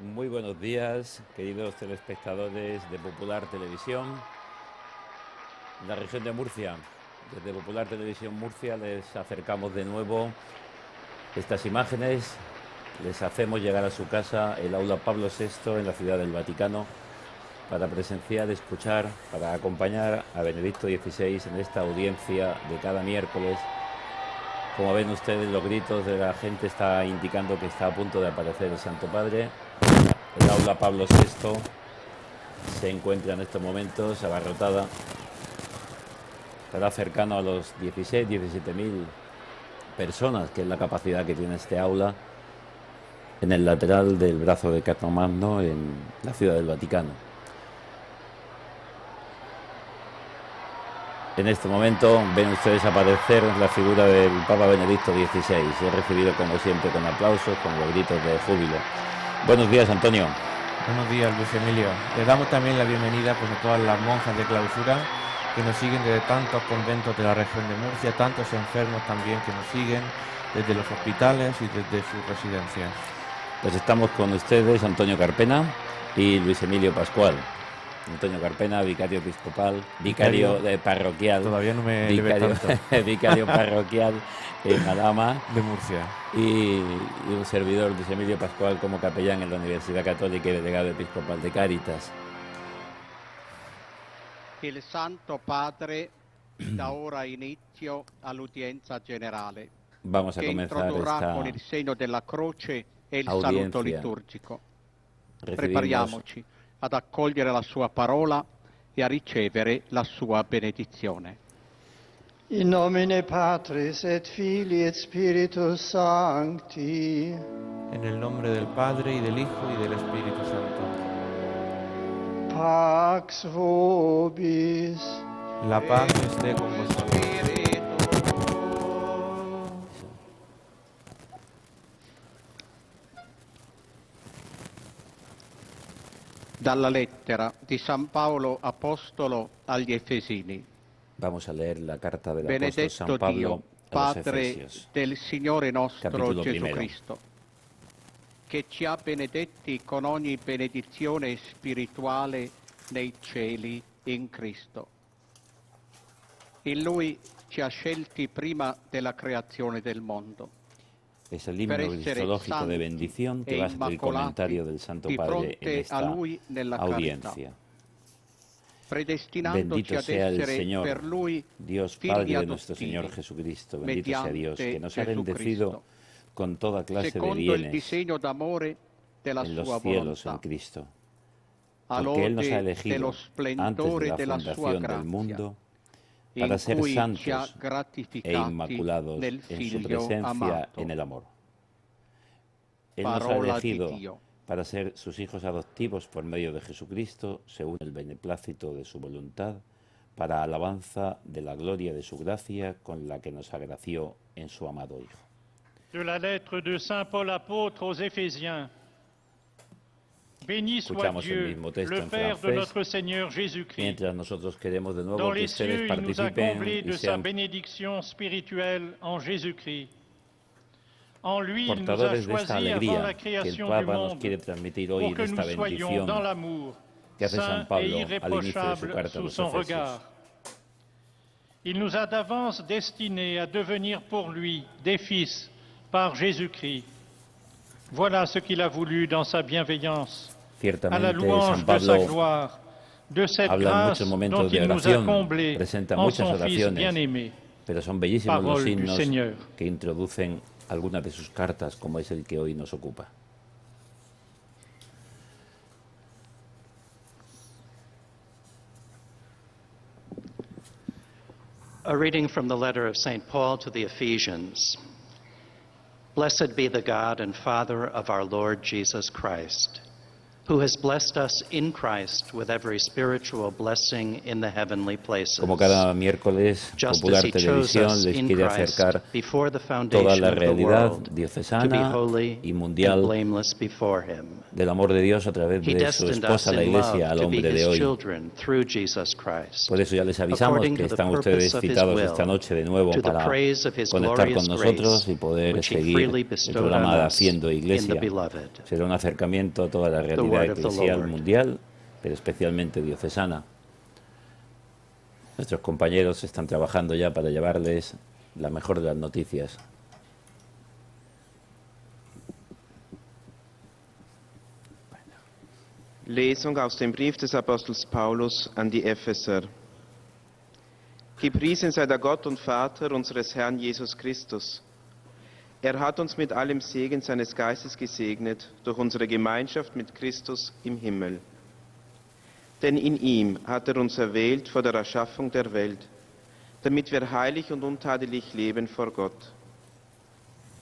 Muy buenos días, queridos telespectadores de Popular Televisión, la región de Murcia. Desde Popular Televisión Murcia les acercamos de nuevo estas imágenes. Les hacemos llegar a su casa el aula Pablo VI en la Ciudad del Vaticano para presenciar, escuchar, para acompañar a Benedicto XVI en esta audiencia de cada miércoles. Como ven ustedes, los gritos de la gente está indicando que está a punto de aparecer el Santo Padre. El aula Pablo VI se encuentra en estos momentos abarrotada. Estará cercano a los 17.000 personas, que es la capacidad que tiene este aula, en el lateral del brazo de Carlomagno en la Ciudad del Vaticano. En este momento ven ustedes aparecer la figura del Papa Benedicto XVI. He recibido, como siempre, con aplausos, con los gritos de júbilo. Buenos días, Antonio. Buenos días, Luis Emilio. Le damos también la bienvenida a todas las monjas de clausura que nos siguen desde tantos conventos de la región de Murcia, tantos enfermos también que nos siguen desde los hospitales y desde sus residencias. Pues estamos con ustedes, Antonio Carpena y Luis Emilio Pascual. Antonio Carpena, vicario episcopal, vicario parroquial. Todavía no me vicario, vicario parroquial en Alhama de Murcia. Y un servidor, Luis Emilio Pascual, como capellán en la Universidad Católica y delegado episcopal de Cáritas. Il Santo Padre da ora inizio all'udienza generale. Vamos a comenzar esta con il segno della croce e il audiencia. saluto liturgico. Prepariamoci ad accogliere la sua parola e a ricevere la sua benedizione. In nomine Patris et Filii et Spiritus Sancti. En el nombre del Padre y del Hijo y del Espíritu Santo. Pax vobis. La paz esté con vosotros. Dalla lettera di San Paolo Apostolo agli Efesini. Vamos a leer la carta del apóstol San Benedetto Pablo Dio, a los Padre Efesios. del Signore nostro Capítulo Gesù primero. Cristo, che ci ha benedetti con ogni benedizione spirituale nei cieli in Cristo. In Lui ci ha scelti prima della creazione del mondo. Es el himno cristológico de bendición que va a ser el comentario del Santo Padre en esta audiencia. Bendito sea el Señor, Dios Padre de nuestro Señor Jesucristo. Bendito sea Dios, que nos ha bendecido con toda clase de bienes en los cielos en Cristo. Porque Él nos ha elegido antes de la fundación del mundo para ser santos e inmaculados en su presencia en el amor. Él nos ha elegido para ser sus hijos adoptivos por medio de Jesucristo, según el beneplácito de su voluntad, para alabanza de la gloria de su gracia con la que nos agració en su amado Hijo. De la lettre de Saint Paul apôtre aux Éphésiens. Béni soit Dieu, le Père de notre Seigneur Jésus-Christ. Mientras nosotros queremos de nuevo Dans que les ustedes cieux, il nous a participen comblés y de sa sean bénédiction spirituelle en Jésus-Christ. En lui, il nous a portadores de esta choisis avant alegría la que el création du Papa nos monde quiere transmitir hoy pour en que esta nous soyons bendición dans l'amour, que hace San saints et Pablo al inicio de su irréprochables carta a sous los son Efesios. regard. Il nous a d'avance destinés à devenir pour lui des fils par Jésus-Christ. Voilà ce qu'il a voulu dans sa bienveillance. À la Ciertamente, louange San de sa Pablo gloire, de cette habla en grâce muchos dont momentos de il nous a oración, comblés presenta en muchas son Fils oraciones, bien-aimé. pero son bellísimos los Parole du himnos Seigneur. que introducen algunas de sus cartas, como es el que hoy nos ocupa. A reading from the letter of St. Paul to the Ephesians. Blessed be the God and Father of our Lord Jesus Christ. who has blessed us in Christ with every spiritual blessing in the heavenly places. Como cada miércoles, Just Popular as he chose Televisión us les in quiere Christ acercar before the toda foundation la of the realidad world, to be diocesana holy y and mundial blameless before him. del amor de Dios a través He de su destined us esposa, la in Iglesia, love al to be hombre de his hoy. children through Jesus Christ. Por eso ya les avisamos According que to the están purpose ustedes of his citados will, esta noche de nuevo to the para praise of his conectar con glorious nosotros grace, y poder which he seguir freely el bestowed programa on de us Haciendo in the Iglesia. beloved. Será un acercamiento a toda la realidad word of the eclesial Lord. mundial, pero especialmente diocesana. Nuestros compañeros están trabajando ya para llevarles la mejor de las noticias. Lesung aus dem Brief des Apostels Paulus an die Epheser. Gepriesen sei der Gott und Vater unseres Herrn Jesus Christus. Er hat uns mit allem Segen seines Geistes gesegnet durch unsere Gemeinschaft mit Christus im Himmel. Denn in ihm hat er uns erwählt vor der Erschaffung der Welt, damit wir heilig und untadelig leben vor Gott.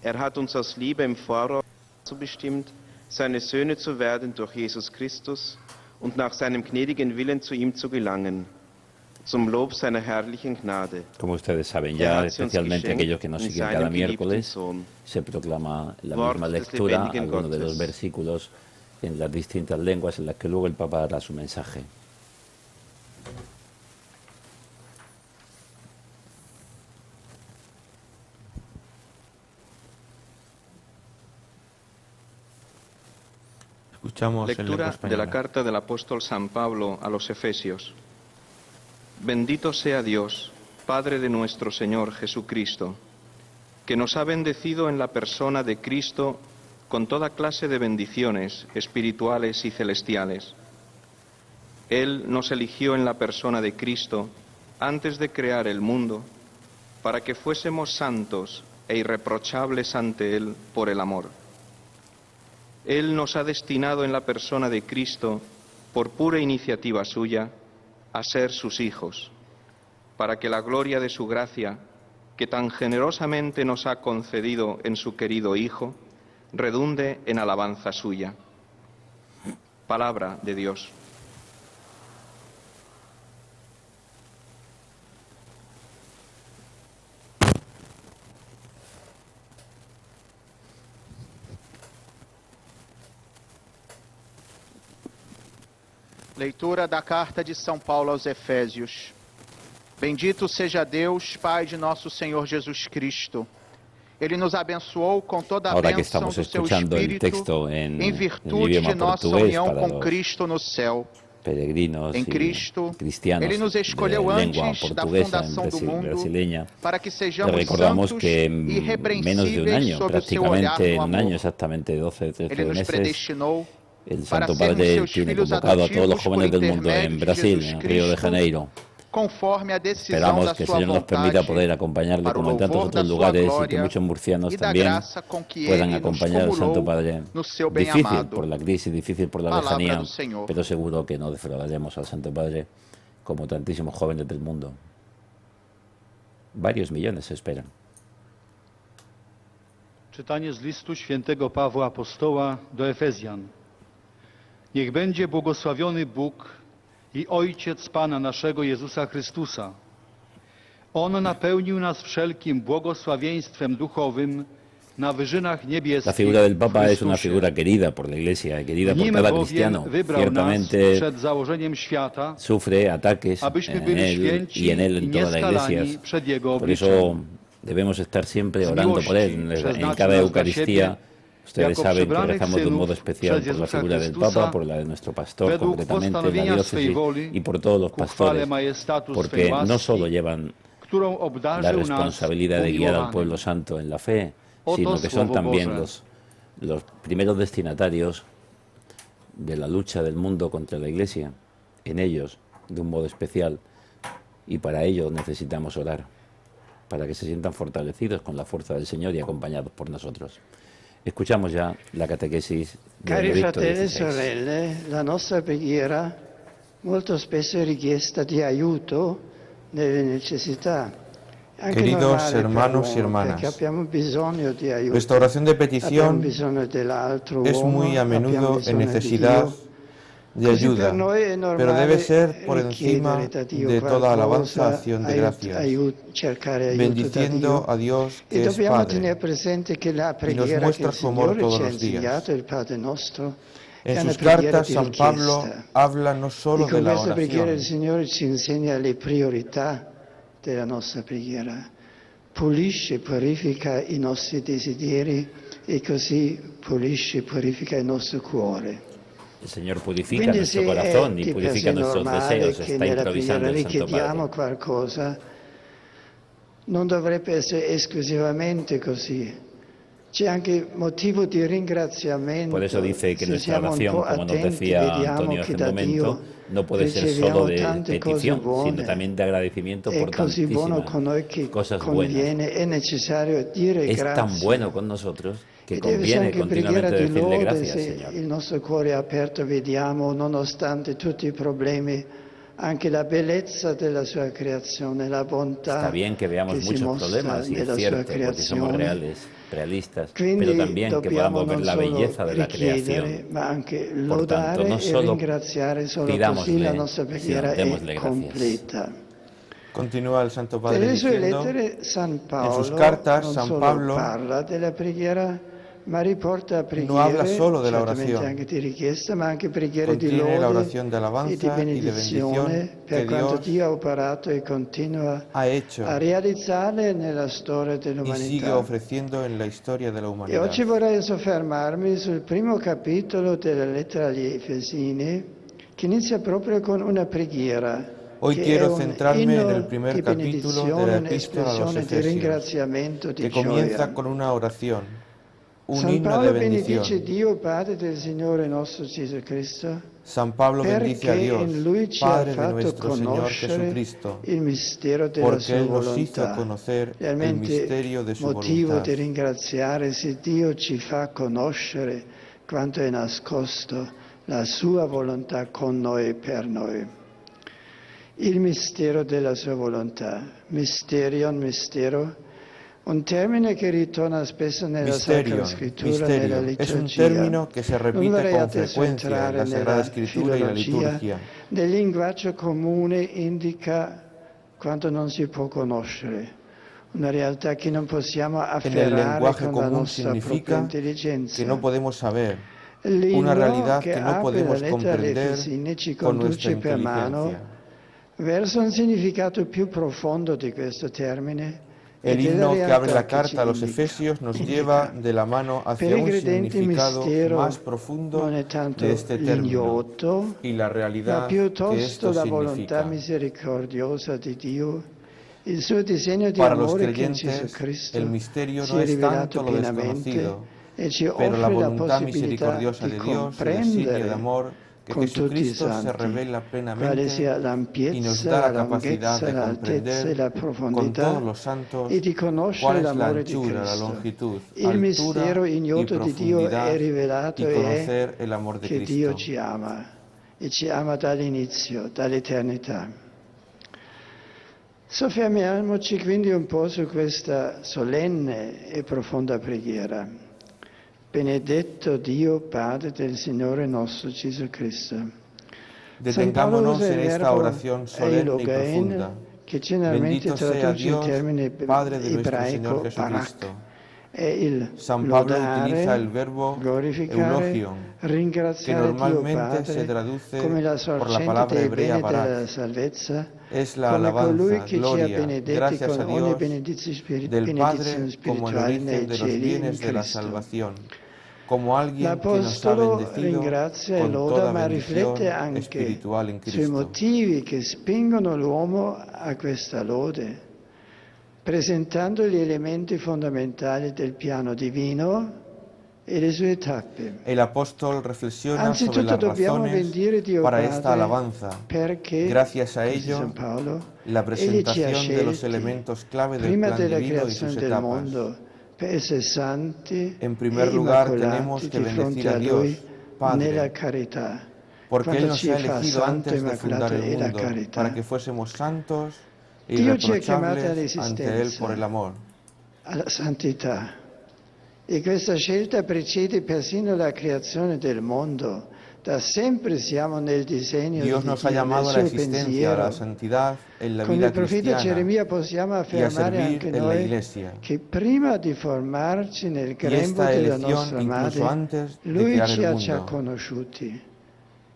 Er hat uns aus Liebe im Voraus dazu bestimmt, seine Söhne zu werden durch Jesus Christus und nach seinem gnädigen Willen zu ihm zu gelangen, zum Lob seiner herrlichen Gnade. Como ustedes saben ya, especialmente aquellos que nos siguen cada miércoles, se proclama la misma lectura, algunos de los versículos en las distintas lenguas en las que luego el Papa dará su mensaje. Escuchamos en lengua Lectura de española. la carta del apóstol San Pablo a los Efesios. Bendito sea Dios, Padre de nuestro Señor Jesucristo, que nos ha bendecido en la persona de Cristo con toda clase de bendiciones espirituales y celestiales. Él nos eligió en la persona de Cristo antes de crear el mundo, para que fuésemos santos e irreprochables ante Él por el amor. Él nos ha destinado en la persona de Cristo, por pura iniciativa suya, a ser sus hijos, para que la gloria de su gracia, que tan generosamente nos ha concedido en su querido Hijo, redunde en alabanza suya. Palabra de Dios. Leitura da carta de São Paulo aos Efésios. Bendito seja Deus, Pai de nosso Senhor Jesus Cristo. Ele nos abençoou com toda a Ahora que bênção estamos do seu escuchando el Espírito texto en virtude idioma de nossa portugués união para com los Cristo no céu. peregrinos Em y Cristo, cristianos Ele nos de escolheu lengua antes da portuguesa en fundação do mundo brasileña. para que Les sejamos recordamos santos que e en menos de un irrepreensíveis año, sob o seu olhar prácticamente en no un año, amor. exactamente 12, 13 Ele nos meses, predestinou el para Santo sermos Padre seus tiene filhos convocado a todos los adotivos por jóvenes del mundo en intermédio de Brasil, Jesus en Río de Cristo, Janeiro. conforme a decisão Esperamos da que el sua Señor nos permita vontade, poder acompañarle para o como en tantos louvor da otros sua lugares y que glória muchos murcianos e da también graça com que puedan Ele nos acompañar al Santo cumulou Padre. no seu Difícil bem-amado. por la crisis, difícil por la Palabra lejanía, do Senhor. pero seguro que no defraudaremos al Santo Padre como tantísimos jóvenes del mundo. Varios millones se esperan. Czytanie z listu świętego Pawła Apostoła do Efezjan. Niech będzie błogosławiony Bóg i Ojciec Pana naszego Jezusa Chrystusa. On napełnił nas wszelkim błogosławieństwem duchowym na wyżynach niebieskich. La figura del Papa w es una Chrystusie. figura querida por la Iglesia, querida por Nim cada bowiem cristiano. wybrał nas Ciertamente przed założeniem świata, sufre ataques abyśmy en byli él święci y en él i en toda la nieskalani Iglesia. przed Jego Por eso obliczem. debemos estar siempre Z orando por él. miłości En przeznaczył cada nas dla Eucaristía, siebie ustedes jako saben que przybranych rezamos de un modo synów especial przez por la Jezusa figura del Chrystusa, Papa, por la de nuestro pastor, według concretamente en la postanowienia swej diócesis, woli, y por todos los ku chwale pastores, majestatu porque swej łaski, no solo llevan którą la obdarzył nas responsabilidad de guiar al umiłowanym. pueblo santo en la fe, Oto sino que son Słowo también Boże. los primeros destinatarios de la lucha del mundo contra la Iglesia, en ellos, de un modo especial, y para ello necesitamos orar, para que se sientan fortalecidos con la fuerza del Señor y acompañados por nosotros. Escuchamos ya la catequesis de Cari Benedicto fratelli e XVI. sorelle, la nostra preghiera molto spesso è richiesta di aiuto nelle necessità. Anche Queridos normale per hermanos y l'uomo, hermanas, perché abbiamo bisogno di aiuto. Nuestra oración de Abbiamo petición bisogno dell'altro es uomo, muy a abbiamo menudo en bisogno di necesidad Dio, de ayuda, pero debe ser por encima de toda alabanza, acción de gracias, bendiciendo a Dios que es Padre y nos muestra su amor todos los días. En sus cartas, San Pablo habla no solo de la oración. Il Signore ci insegna le priorità della nostra preghiera, pulisce e purifica i nostri desideri e così pulisce e purifica il nostro cuore. El Señor purifica nuestro corazón y purifica nuestros deseos. Está improvisando el Santo Padre. Qualcosa, non dovrebbe essere esclusivamente così. C'è anche motivo di ringraziamento. Por eso dice que nuestra oración, como nos decía Antonio hace un momento, no puede ser solo de petición, sino también de agradecimiento por tantísimas cosas buenas. Es tan bueno con nosotros que conviene continuamente decirle gracias, Señor. Il nostro cuore aperto vediamo, nonostante tutti i problemi, anche la bellezza della sua creazione, la bontà. Está bien que veamos muchos problemas, y es cierto, porque somos realistas, pero también que podamos ver la belleza de la creación. Por tanto, no solo pidámosle, sino démosle gracias. Continúa el Santo Padre diciendo, en sus cartas San Pablo no habla solo de la oración, contiene la oración de alabanza y de bendición que Dios ha hecho y sigue ofreciendo en la historia de la humanidad. E oggi vorrei soffermarmi sul primo capitolo della lettera agli Efesini, che inizia proprio con una preghiera. Hoy quiero centrarme en el primer capítulo de la Epístola a los Efesios, que comienza con una oración, un himno de bendición. San Pablo bendice a Dios, Padre de nuestro Señor Jesucristo, porque Él nos hizo conocer el misterio de su motivo voluntad. di ringraziare se Dio ci fa conoscere quanto è nascosto la sua volontà con noi e per noi. Il mistero della sua volontà, mistero, un termine che ritorna spesso nella Sacra Scrittura, nella liturgia. Es un término que se repite con frecuencia en la Sagrada Escritura y la liturgia. Nel linguaggio comune indica quanto non si può conoscere, una realtà che non possiamo afferrare con la nostra propria intelligenza. Que no podemos saber, una realidad que no podemos comprender con nuestra inteligencia. Verso un significato più profondo di questo termine. El himno que abre la carta a los Efesios nos lleva de la mano hacia un significado más profundo de este término y la realidad que esto significa. Para los creyentes, el misterio no es tanto lo desconocido, pero la voluntad misericordiosa de Dios y el signo de amor que Jesucristo se revela plenamente y nos da la capacidad de comprender con todos los santos cuál es la anchura, la longitud, altura y profundidad y conocer el amor de Cristo. Dio ci ama e ci ama dall'inizio, dall'eternità. Soffermiamoci quindi un po' su questa solenne e profonda preghiera. Benedetto Dio Padre del Signore nostro Gesù Cristo. Detengámonos en esta oración solemne y profunda. Bendito sea Dios, Padre de nuestro Señor Jesucristo. San Pablo utiliza el verbo eulogion, que normalmente se traduce por la palabra hebrea barak. Es la alabanza, gloria, gracias a Dios del Padre como el origen de los bienes de la salvación, como alguien que nos ha bendecido con toda bendición espiritual en Cristo. Sui motivi che spingono l'uomo a questa lode, presentando gli elementi fondamentali del piano divino e le sue tappe. El apóstol reflexiona sobre las razones para esta alabanza. Gracias a ello, la presentación de los elementos clave del plan divino y sus etapas. En primer lugar, tenemos que bendecir a Dios, Padre, porque Él nos ha elegido antes de fundar el mundo, para que fuésemos santos e irreprochables ante Él por el amor. Alla santità. E questa scelta precede persino la creazione del mondo, Da sempre siamo nel disegno Dios di nos ha Dio, nel llamado a la suo existencia, a la pensiero. santidad en la Con vida il profeta cristiana Geremia possiamo y a affermare servir anche en la noi Iglesia. che prima di formarci nel Y grembo esta della elección, nostra incluso madre, antes de Lui crear ci el ha già mundo, conosciuti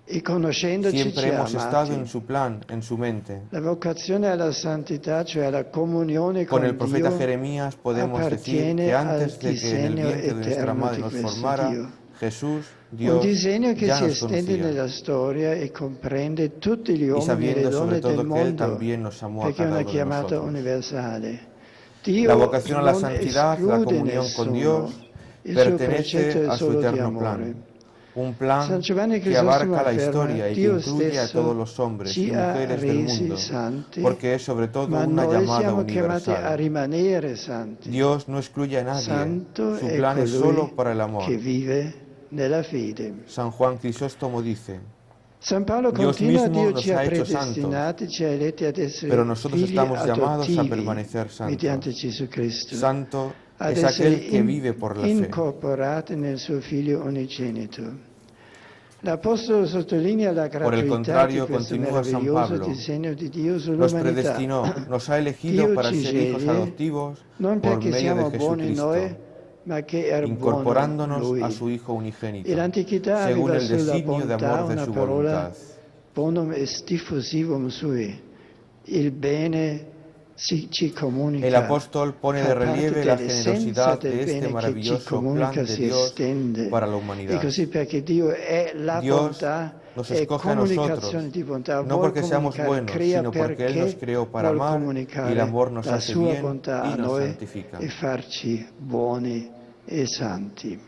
e conoscendoci siempre ci ha hemos estado en amati. su plan, en su mente. La vocazione alla santità, cioè alla comunione Con el con profeta Dio, Jeremías podemos decir appartiene que al antes de que en el disegno vientre de nuestra eterno madre di nos questo formara, Dio. Jesús, Un Dios, disegno che ya si nos estende conocía. nella storia e comprende tutti gli Y uomini e le sabiendo donne sobre del todo que Él mondo, también nos amó a perché è cada una uno de chiamata nosotros. universale. La Dio vocación a la non santidad, la esclude comunión con Dios, nessuno. Il suo progetto pertenece è a su solo di eterno amore. plan. Un San plan Giovanni que abarca la afferma, historia y que Dio incluye a stesso todos los hombres ci y ha mujeres del resi mundo, santi, porque es sobre todo ma una noi llamada siamo chiamati a universal. rimanere santi. Dios no excluye a nadie, Santo su è plan es colui solo para el amor. che vive nella fede. San Juan Crisóstomo dice: San Paolo Dios continua, mismo Dio nos ci ha ha hecho predestinati, ci ha eletti ad essere pero nosotros figli estamos llamados a adottivi permanecer mediante santos. Gesù Cristo, Santo ad es essere aquel que vive por la fe. incorporati nel suo Figlio unigenito. L'Apostolo sottolinea la Por el gratuità di contrario, questo continúa San meraviglioso Pablo, disegno di Dio nos sull'umanità. predestinó, nos ha elegido Dio para ci ser hijos sceglie adoptivos non por perché medio siamo de buoni noi, Jesucristo, ma che è buono incorporándonos Lui. a su Hijo unigénito, E l'antichità según aveva el sulla designio de bontà amor de una su parola voluntad. bonum est diffusivum sui. Il bene ci comunica. El apóstol pone de fa parte relieve la dell'essenza generosidad del de este bene che ci maravilloso comunica, plan de si Dios estende. para la E humanidad. così perché Dio è la Dios bontà, nos è escoge a comunicazione nosotros, di bontà, no vuol porque seamos comunicare, buenos, crea sino porque Él nos perché creó para vuol amar y comunicare el amor nos la hace sua bien bontà a y nos noi santifica. e farci buoni e santi.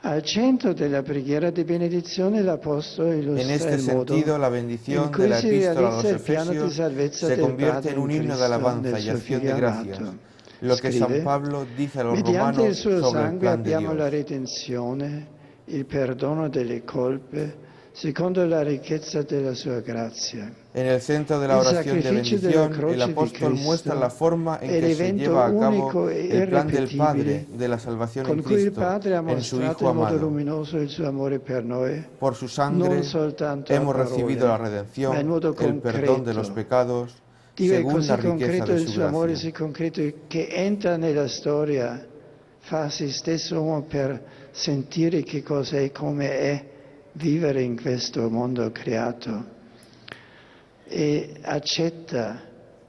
Al centro della preghiera di benedizione l'Apostolo En illustra este il modo sentido, la in bendición de cui la si epístola a los realizza il piano di Efesios salvezza se del convierte Padre en in un himno de Cristo, alabanza nel y suo acción de Figlio gracias, amato. lo que Scrive: San Pablo dice a los mediante il romanos suo sobre el sangue plan de abbiamo la Dios. redenzione, il perdono delle colpe, secondo la ricchezza della sua grazia. En el centro de la Il oración de sacrificio della bendición, croce el di apóstol Cristo muestra la forma en è que se l'evento lleva a unico cabo e el plan del Padre irrepetibile de la salvación con en cui il Cristo, Padre ha en su mostrato Hijo in modo amado. luminoso il suo amore per noi, Por su sangre non soltanto a hemos parole, recibido la ma in redención, modo el perdón de los concreto. pecados, Dio è según così la riqueza concreto, de il su suo amore è gracia. così concreto che entra nella storia, fa se stesso uomo per sentire che cos'è e come è vivere in questo mondo creato e accetta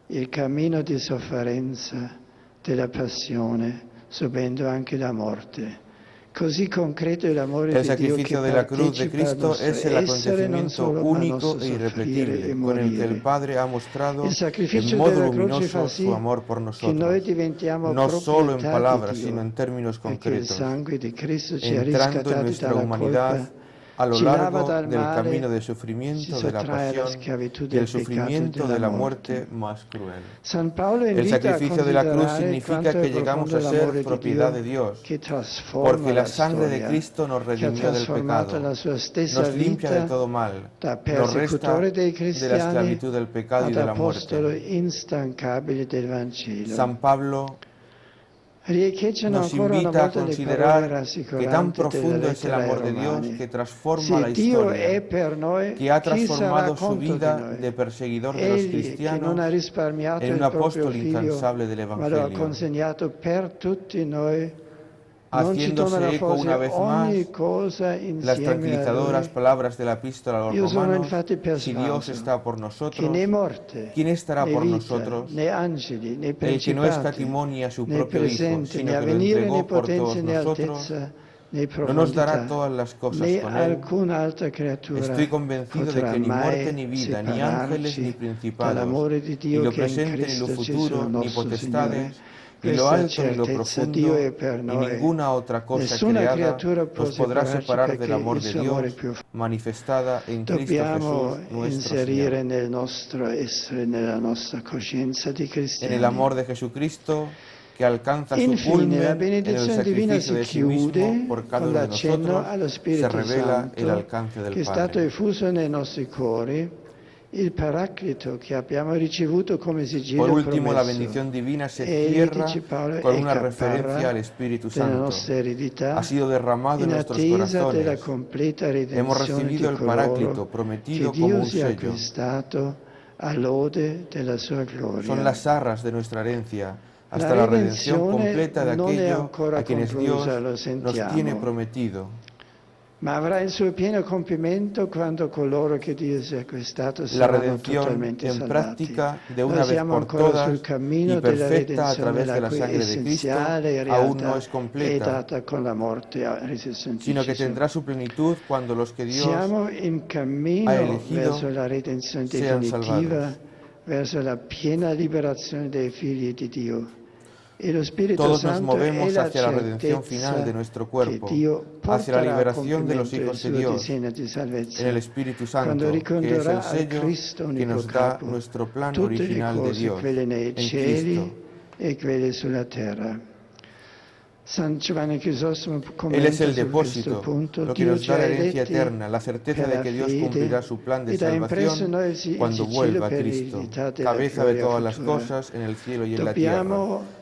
il cammino di sofferenza della passione, subendo anche la morte. Così concreto è l'amore El di Dio che sacrificio de la cruz de partecipa al Cristo nostro es el essere, non acontecimiento solo al único nostro e soffrire irrepetible e con el que el morire. Padre ha mostrado Il sacrificio en modo della croce fa luminoso sì su amor por che noi nosotros, diventiamo no solo en proprietà palabras, di Dio, sino en términos perché il concretos, sangue di Cristo ci ha entrando en riscattati nuestra dalla humanidad colpa, a lo ci lava largo dal del male, camino de ci sufrimiento, de la sottrae alla pasión schiavitù y del el peccato e sufrimiento della de la morte. muerte más cruel. San Paolo El invita a sacrificio de la cruz considerare significa quanto è que llegamos profondo a l'amore ser di propiedad de Dio Dios, che trasforma porque la sangre de storia, Cristo nos che ha redimió del trasformato pecado, la sua stessa nos limpia de vita todo mal, da nos resta persecutore dei de la cristiani esclavitud del pecado y ad de la apostolo muerte. instancabile del Vangelo. San Pablo Riecheggiano nos ancora una invita a volta le parole considerar que tan rassicuranti della profundo es el lettera ai amor de Dios Romani. que transforma la Se Dio è historia, per noi, que ha chi sarà transformado su contro di vida noi? de perseguidor de los Egli che non cristianos ha risparmiato en un il proprio apóstol figlio, incansable del ma lo ha Evangelio, consegnato per tutti noi, non ci haciéndose torna eco forse una vez más ogni cosa las insieme a tranquilizadoras lui. palabras de la epístola a los Io sono romanos: infatti si Dios persuaso está por che nosotros, né morte, ¿quién estará né por vita, nosotros? né angeli, né El que no principati, escatimonia a su né propio Hijo, presente, sino né que lo avvenire, né entregó por potenza, todos né nosotros, altezza, né no nos dará profondità, todas las cosas né con Él. alcun'altra creatura Estoy convencido de potrà que ni muerte, mai ni vida, ni ángeles, ni separarci principados, dall'amore di ni Dio lo che è in presente, ni lo Cristo Gesù futuro, ni nostro potestades, Signore. ni lo Questa alto, ni lo certezza, Dio è profundo, per y noi. ninguna otra cosa Nessuna creada creatura può nos podrá separarci separar perché del amor il de suo amore è Dios più manifestada en Cristo Dobbiamo Jesús, nuestro inserire Señor. nel nostro essere, nella nostra coscienza di En cristiani. el amor de Jesucristo, que alcanza su Infine, culmen la en el benedizione divina sacrificio si de sí mismo chiude por cada con uno de l'accenno nosotros, allo se Spirito revela el Santo alcance che del è stato Padre. effuso nei nostri cuori Il Paraclito che abbiamo ricevuto come sigillo Por último, la promesso. bendición divina se Egli, cierra dice Paolo, con è una caparra referencia al Espíritu della Santo. nostra eredità, Ha sido derramado en in nuestros attesa della corazones. completa Hemos redenzione recibido di el Paráclito coloro prometido che como Dio un si ha sello. acquistato all'ode della sua gloria. Son las arras de nuestra herencia, hasta La la redención redenzione completa de non è aquello ancora a quienes Dios conclusa, lo nos sentiamo. tiene prometido. Ma avrà il suo pieno compimento quando coloro che Dio si è acquistato La saranno redención totalmente en salvati. práctica de una Noi vez siamo por ancora todas sul cammino y della perfecta a redenzione, través de la la cui sangre de Cristo, essenziale aún no realtà es è completa, data con la morte a risurrezione. sino que tendrá su plenitud cuando los que Dios Siamo in cammino ha elegido verso la redenzione sean definitiva, salvados. verso la piena liberazione dei figli di Dio. E lo Spirito Todos nos Santo movemos è la hacia la redención certezza final de nuestro cuerpo, che Dio hacia la porterà a liberación de los compimento il hijos de suo Dios, disegno di salvezza. en el Espíritu Quando Santo, que es el ricondurrà al sello Cristo que unico nos da capo nuestro plan tutte le original de cose, Dios quelle nei en cieli Cristo. e quelle sulla terra. San Giovanni Crisostomo Él commenta es el su questo depósito, punto: lo que Dio nos ci da ha la herencia eletti eterna, la certeza per de la que Dios fede cumplirá su plan de ed ha impresso salvación noi il cuando sigillo vuelva per Cristo, l'eredità della cabeza de gloria todas las futura. cosas en el cielo y en la tierra. Dobbiamo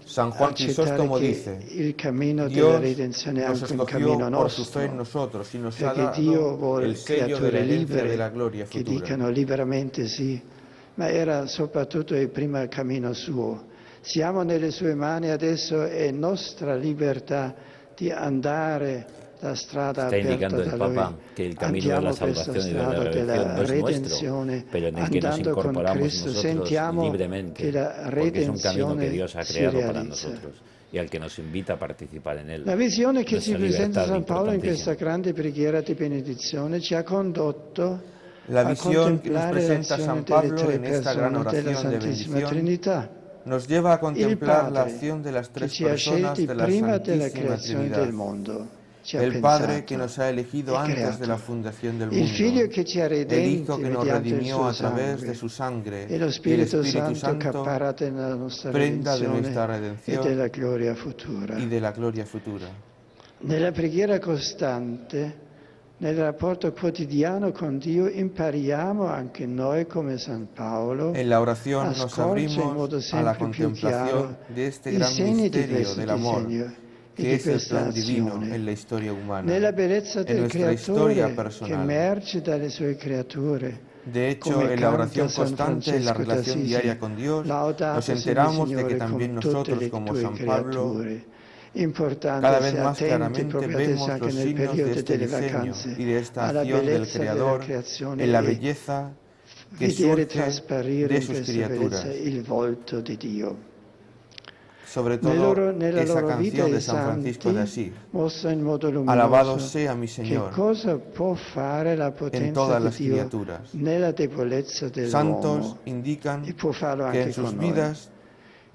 San Juan accettare Crisóstomo che dice: il cammino della Dios redenzione è nos anche un cammino escogió por su fe en nostro, nosotros y nos ha perché Dio dado vuole el sello de la creature herencia de la libere gloria che futura. dicano liberamente sì, ma era soprattutto il primo cammino suo. Siamo nelle sue mani adesso, è nostra libertà di andare la strada Está aperta indicando el da Papa Lui. que el camino de la Andiamo per questa salvación y de la strada redención della no es nuestro, redenzione, pero en el que nos andando con incorporamos Cristo nosotros sentiamo libremente, che la porque es un camino que redenzione Dios ha si creado para realizza. nosotros y al que nos invita a participar en él. La visione che ci Nuestra presenta libertad San Paolo in questa importantísima. grande preghiera di benedizione ci ha condotto La a visión que nos contemplare presenta l'azione San delle Pablo tre en esta gran persone della oración de Santissima bendición Trinità. nos lleva a contemplar la Padre acción de las che tres ci ha personas scelti de la prima della Santísima creazione Trinidad. del mondo. Ci ha El Padre pensato que nos ha elegido e antes creato. de la fundación del Il mundo. Figlio che ci ha El redenti Hijo que nos mediante il redimió suo a través sangue. de su sangre. E lo Y el Spirito Espíritu Santo che Santo, apparate nella nostra prenda de nuestra redenzione e della redención gloria futura. y de la gloria futura. Nella preghiera costante, nel rapporto quotidiano con Dio, impariamo anche noi, come San Paolo, En la oración a nos scorgere in modo abrimos a la sempre più chiaro contemplación de este i gran segni di misterio questo del amor, disegno e que di es el questa plan divino azione. en la historia humana. Nella bellezza en del nuestra historia Creatore che personal. emerge dalle sue creature. De hecho, Come en la canta oración San constante, en la Francesco relación d'Assisi, diaria con Dios, Laudato nos sia il enteramos de que Signore también con tutte nosotros, le como tue San Pablo, creature. Importante cada vez essere más attenti claramente proprio adesso vemos anche los nel signos de periodo este delle diseño vacanze y de esta alla acción del bellezza della Creador creazione en la e belleza que vedere surge trasparire de in sus questa criaturas. bellezza il volto di Dio. Sobre todo Nella esa loro vita canción de i San Francisco de santi Asís. mostra in modo Alabado luminoso sea mi che Señor cosa può fare la en potenza todas di las Dio criaturas. nella debolezza Santos dell'uomo indican e può farlo que anche en sus con noi. vidas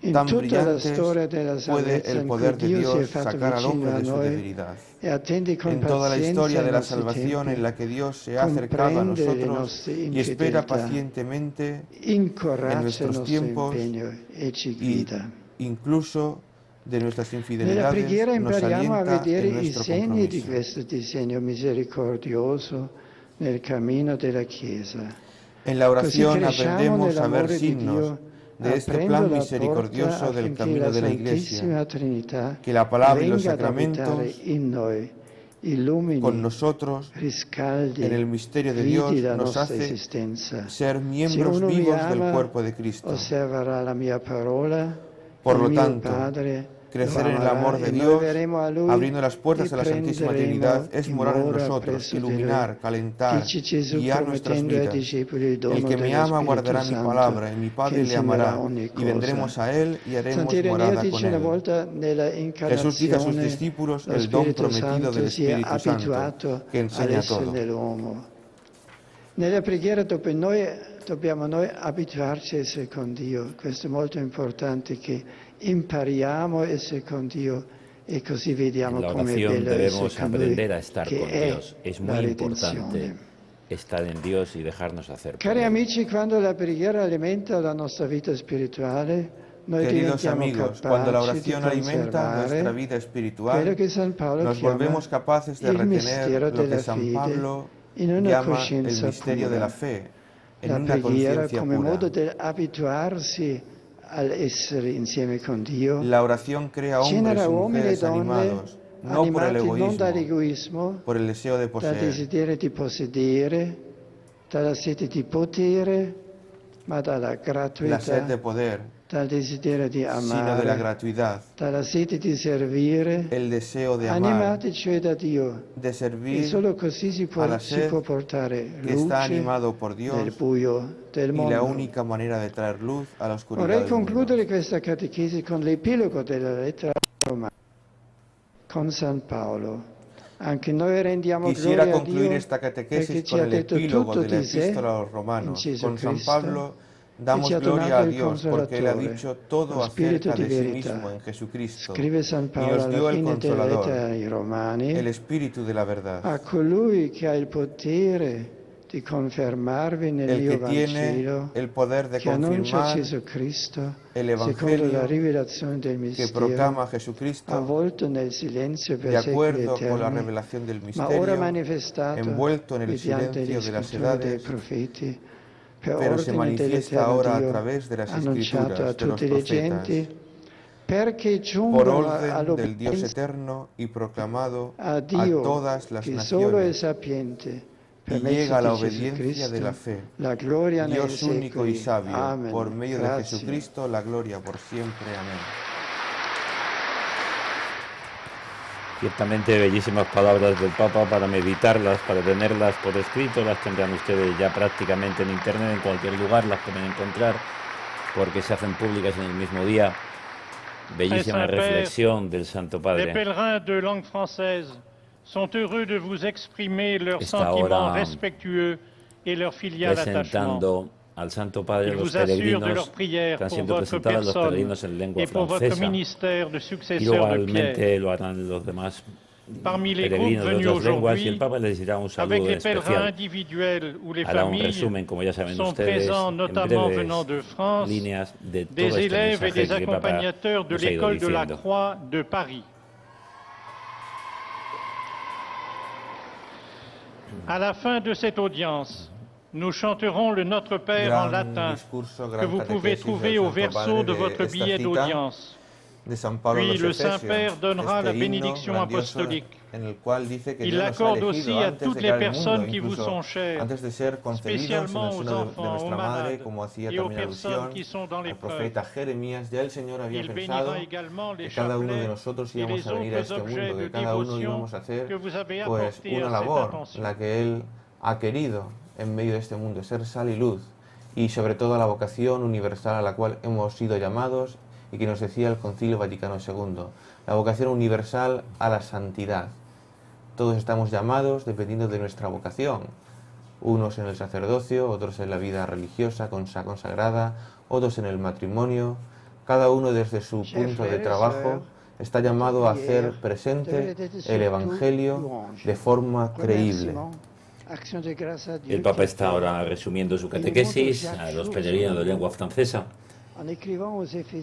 In tan tutta la brillantes storia della puede salvezza el in cui poder de Dio si è Dios fatto sacar al vicino hombre a de su noi debilidad. e attende con En toda la pazienza historia de i la nostri salvación tempi, en la que Dios se ha acercado a comprende le nosotros nostre y espera infedeltà, pacientemente incoraggia il nuestros nostro tiempos impegno e ci y guida. incluso de nuestras Nella infidelidades preghiera nos impariamo a alienta vedere en i nuestro segni di compromiso. questo disegno misericordioso nel cammino della Chiesa. En la Così oración cresciamo aprendemos a ver nell'amore di signos Dio, de este aprendo plan la misericordioso porta del affinché camino la de la Santissima Iglesia, Trinità que la palabra y los venga ad abitare sacramentos in noi, illumini, con nosotros riscaldi, en el misterio de guidi Dios la nos nostra hace esistenza. ser Se miembros uno mi vivos del ama, cuerpo de Cristo. osserverà la mia parola, Por il lo mio tanto, Padre crecer lo en el amerà amor de e noi Dios, verremo a Lui abriendo las puertas e de la Santísima prenderemo Trinidad, es morar en dimora nosotros, presso di iluminar, Lui. calentar, Dice Gesù guiar nuestras promettendo ai vidas. discepoli il dono El que me dello ama Spirito guardará mi Santo, palabra, y mi che Padre le insegnerà amará, ogni y cosa. vendremos a Él y haremos Sant'Ireneo morada dice con una Él. volta nella Jesús dice a sus incarnazione discípulos lo el don Spirito prometido del Santo si è Espíritu Santo, abituato que enseña all'essere todo. nell'uomo. Nella preghiera dobbiamo noi abituarci a essere con Dio. Questo è molto importante, che impariamo a essere conDio e così vediamo En la come è oración bello essere debemos con aprender a Lui, estar che con è Dios. Es la muy redenzione. importante estar en Dios y dejarnos hacer por Cari Él. amici, quando la preghiera alimenta la nostra vita spirituale, noi Queridos diventiamo amigos, cuando la capaci di oración alimenta nuestra conservare vida quello espiritual, che San Paolo nos chiama volvemos capaces de il retener mistero lo que della San fede Pablo in una llama el coscienza misterio de pura. la fe, en la una preghiera conciencia come pura. modo di abituarsi all'essere insieme con Dio, La oración crea hombres genera y uomini e mujeres donne animados, no por el animati non egoísmo, dall'egoismo, por el deseo de dal poseer, desiderio di possedere, dalla sete di potere, ma dalla la sed gratuità, de poder, dal desiderio di sino de la amare, gratuidad, dalla sete di servire, el deseo de amar, animati cioè da Dio. de E servir solo così si a la si sed può portare que está luce animado por nel Dios buio del y la mondo. única manera de traer luz a la oscuridad Vorrei del mundo. concludere questa catechesi con l'epilogo della lettera ai Romani, con San Paolo. Anche noi rendiamo Quisiera gloria a concluir Dio esta perché catequesis ci con ha el detto epílogo tutto de la di sé epístola a los in romanos. Gesù Con San Cristo, Pablo e damos ci ha gloria donato a il Dios porque Él ha Consolatore, dicho todo lo Spirito acerca di de sí verità. mismo en Jesucristo Scrive San y Paolo nos alla dio el fine della lettera Consolador, ai Romani: el Espíritu de la verdad, a colui che ha il potere di confermarvi nel el mio que tiene Vangelo, el poder de che annuncia confirmar Gesù Cristo el secondo la Evangelio rivelazione del que mistero, proclama Jesucristo avvolto nel silenzio de per secoli acuerdo con la eterni, revelación del ma ora misterio, manifestato envuelto en el mediante silencio le de las scritture dei edades, profeti, per pero se ordine manifiesta dell'eterno ahora a Dio, través de las annunciato a Escrituras, de los tutte le profetas, genti, perché por giungano orden del Dios all'obbedienza eterno y proclamado a a Dio, todas las che solo è naciones, sapiente, per y mezzo llega a la di Gesù obediencia de la Cristo, fe. la gloria nei Dios único y secoli. sabio, Amen. por medio de Grazie. Jesucristo, la gloria por siempre. Amén. Ciertamente bellísimas palabras del Papa para meditarlas, para tenerlas por escrito, las tendrán ustedes ya prácticamente en internet, en cualquier lugar las pueden encontrar, porque se hacen públicas en el mismo día. Bellísima reflexión del Santo Les Padre. pèlerins de langue française sont heureux de vous exprimer leurs Está sentiments ahora respectueux et leur filial attachement. Presentando al Santo Padre Ils los vous assurent de peregrinos, leur prière están pour siendo votre presentadas los personne peregrinos en lengua et pour votre francesa, ministère de y successeur de Pierre. igualmente lo harán los demás Parmi les groupes peregrinos de venus otras lenguas, y el aujourd'hui, Papa les dirá un avec saludo les pèlerins especial. individuels ou les Hará un familles, resumen, como ya saben sont ustedes, présents en notamment venant de breves France, líneas de todo des este élèves et mensaje des que el Papa accompagnateurs de nos ha ido l'école de la diciendo. Croix de Paris. À la fin de cette audience, nous chanterons le Notre Père en Gran latin discurso, que gran vous pouvez catequesis trouver del au Santo verso Padre de votre esta billet cita d'audience. de San Pablo a Puis los le Efesios, Saint-Père donnera la himno bénédiction grandioso apostolique. en el cual dice que Il Dios nos ha l'accorde aussi elegido à antes toutes de les crear el mundo, personnes qui vous incluso sont chères, antes de ser concebidos en el spécialement aux seno de enfants, aux nuestra madre, malades como hacía et aux también personnes alusión qui sont dans al l'épreuve. profeta Jeremías. Ya el Señor había Il pensado bénira également les que cada uno de chapelets nosotros et íbamos les a venir a autres este objets mundo, de que cada uno dévotion íbamos a hacer que vous avez pues apportés una à cette labor, attention. la que Él ha querido en medio de este mundo, ser sal y luz, y sobre todo la vocación universal a la cual hemos sido llamados y que nos decía el Concilio Vaticano II, la vocación universal a la santidad. Todos estamos llamados dependiendo de nuestra vocación, unos en el sacerdocio, otros en la vida religiosa, consagrada, otros en el matrimonio, cada uno desde su punto de trabajo está llamado a hacer presente el Evangelio de forma creíble. El Papa está ahora resumiendo su catequesis a los peregrinos de lengua francesa,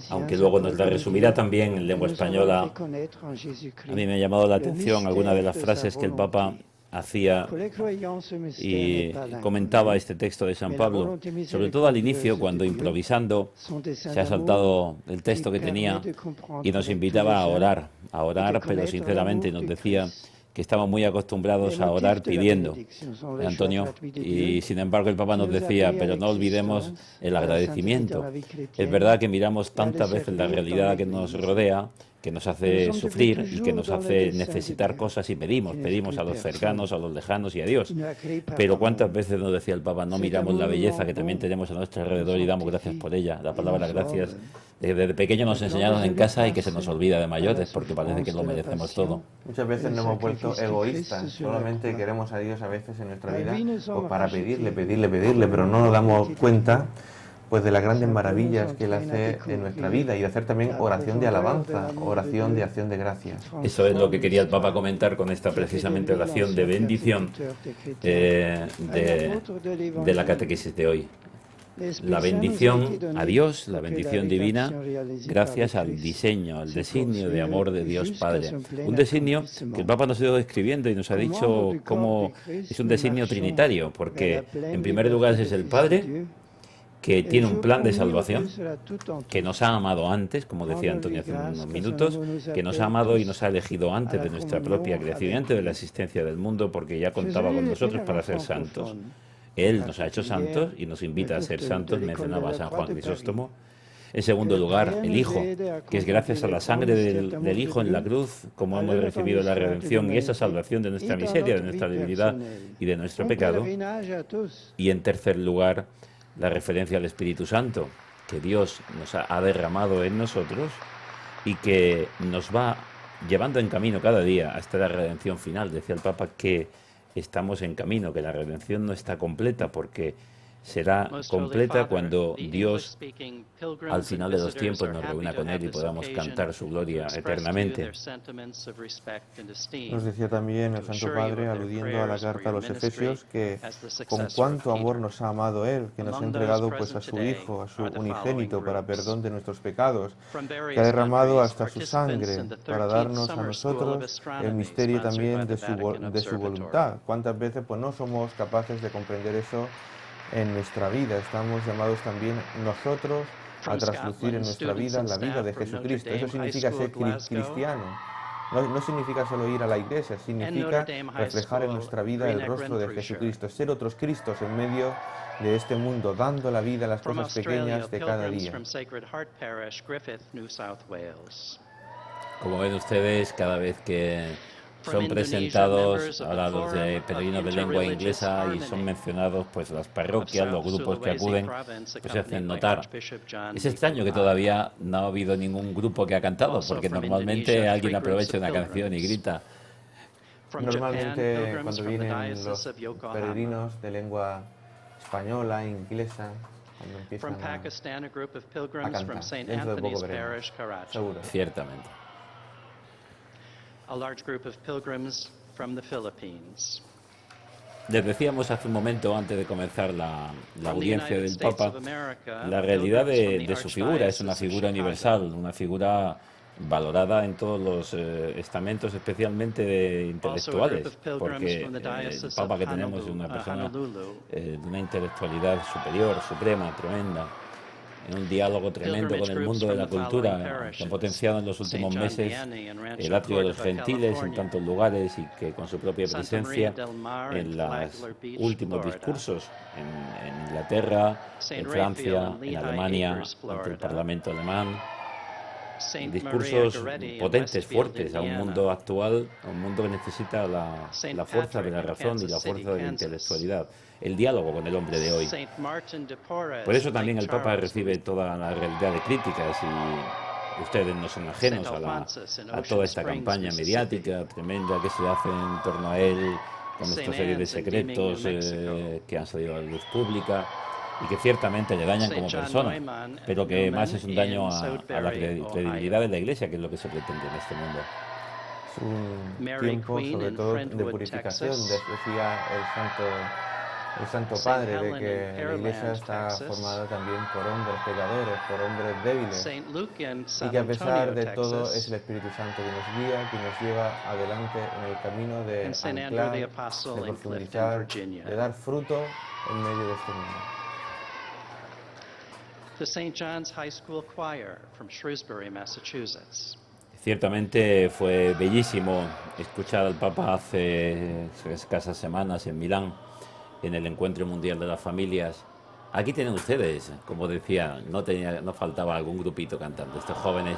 aunque luego nos la resumirá también en lengua española. A mí me ha llamado la atención alguna de las frases que el Papa hacía y comentaba este texto de San Pablo, sobre todo al inicio, cuando improvisando se ha saltado el texto que tenía y nos invitaba a orar, pero sinceramente nos decía que estamos muy acostumbrados a orar pidiendo, Antonio, y sin embargo el Papa nos decía, pero no olvidemos el agradecimiento. Es verdad que miramos tantas veces la realidad que nos rodea, que nos hace sufrir y que nos hace necesitar cosas y pedimos a los cercanos, a los lejanos y a Dios. Pero cuántas veces nos decía el Papa, no miramos la belleza que también tenemos a nuestro alrededor y damos gracias por ella. La palabra gracias, desde pequeños nos enseñaron en casa y que se nos olvida de mayores porque parece que lo merecemos todo. Muchas veces nos hemos vuelto egoístas, solamente queremos a Dios a veces en nuestra vida pues para pedirle, pero no nos damos cuenta pues de las grandes maravillas que Él hace en nuestra vida y de hacer también oración de alabanza, oración de acción de gracias. Eso es lo que quería el Papa comentar con esta precisamente oración de bendición de la catequesis de hoy. la bendición a Dios, la bendición divina, gracias al diseño, al designio de amor de Dios Padre. Un designio que el Papa nos ha ido describiendo y nos ha dicho cómo es un designio trinitario, porque en primer lugar es el Padre, que tiene un plan de salvación, que nos ha amado antes, como decía Antonio hace unos minutos, que nos ha amado y nos ha elegido antes de nuestra propia creación, antes de la existencia del mundo, porque ya contaba con nosotros para ser santos. Él nos ha hecho santos y nos invita a ser santos, mencionaba a San Juan Crisóstomo. En segundo lugar, el Hijo, que es gracias a la sangre del Hijo en la cruz, como hemos recibido la redención y esa salvación de nuestra miseria, de nuestra debilidad y de nuestro pecado. Y en tercer lugar, la referencia al Espíritu Santo, que Dios nos ha derramado en nosotros y que nos va llevando en camino cada día hasta la redención final. Decía el Papa que estamos en camino, que la redención no está completa, porque será completa cuando Dios, al final de los tiempos, nos reúna con Él y podamos cantar su gloria eternamente. Nos decía también el Santo Padre, aludiendo a la carta a los Efesios, que con cuánto amor nos ha amado Él, que nos ha entregado pues a su Hijo, a su unigénito, para perdón de nuestros pecados, que ha derramado hasta su sangre para darnos a nosotros el misterio también de su voluntad. ¿Cuántas veces pues no somos capaces de comprender eso en nuestra vida? Estamos llamados también nosotros a traslucir en nuestra vida la vida de Jesucristo. Eso significa ser cristiano. No significa solo ir a la iglesia, significa reflejar en nuestra vida el rostro de Jesucristo, ser otros Cristos en medio de este mundo, dando la vida a las cosas pequeñas de cada día. Como ven ustedes, cada vez que son presentados ahora los de peregrinos de lengua inglesa y son mencionados pues las parroquias, los grupos que acuden, pues se hacen notar. Es extraño que todavía no ha habido ningún grupo que ha cantado, porque normalmente alguien aprovecha una canción y grita. Normalmente cuando vienen los peregrinos de lengua española, inglesa, cuando empiezan a cantar, dentro de poco veremos, seguro. Ciertamente. A large group of pilgrims from the Philippines. Les decíamos hace un momento, antes de comenzar la audiencia del Papa, la realidad de su figura. Es una figura universal, una figura valorada en todos los estamentos, especialmente de intelectuales, porque el Papa que tenemos es una persona de una intelectualidad superior, suprema, tremenda, en un diálogo tremendo con el mundo de la cultura, que ha potenciado en los últimos meses el atrio de los gentiles en tantos lugares y que con su propia presencia en los últimos discursos en Inglaterra, en Francia, en Alemania, ante el Parlamento alemán, discursos potentes, fuertes a un mundo actual, a un mundo que necesita la fuerza de la razón y la fuerza de la intelectualidad, el diálogo con el hombre de hoy. Por eso también el Papa recibe toda la realidad de críticas y ustedes no son ajenos a toda esta campaña mediática tremenda que se hace en torno a él, con esta serie de secretos que han salido a la luz pública y que ciertamente le dañan como persona, pero que más es un daño a la credibilidad de la Iglesia, que es lo que se pretende en este mundo. Es un tiempo, sobre todo, de purificación, decía el Santo Padre, de que la Iglesia está formada también por hombres pecadores, por hombres débiles, y que a pesar de todo es el Espíritu Santo que nos guía, que nos lleva adelante en el camino de anclar, de profundizar, de dar fruto en medio de este mundo. The St. John's High School Choir from Shrewsbury, Massachusetts. Ciertamente fue bellísimo escuchar al Papa hace escasas semanas en Milán, en el Encuentro Mundial de las Familias. Aquí tienen ustedes, como decía, no faltaba algún grupito cantando, estos jóvenes.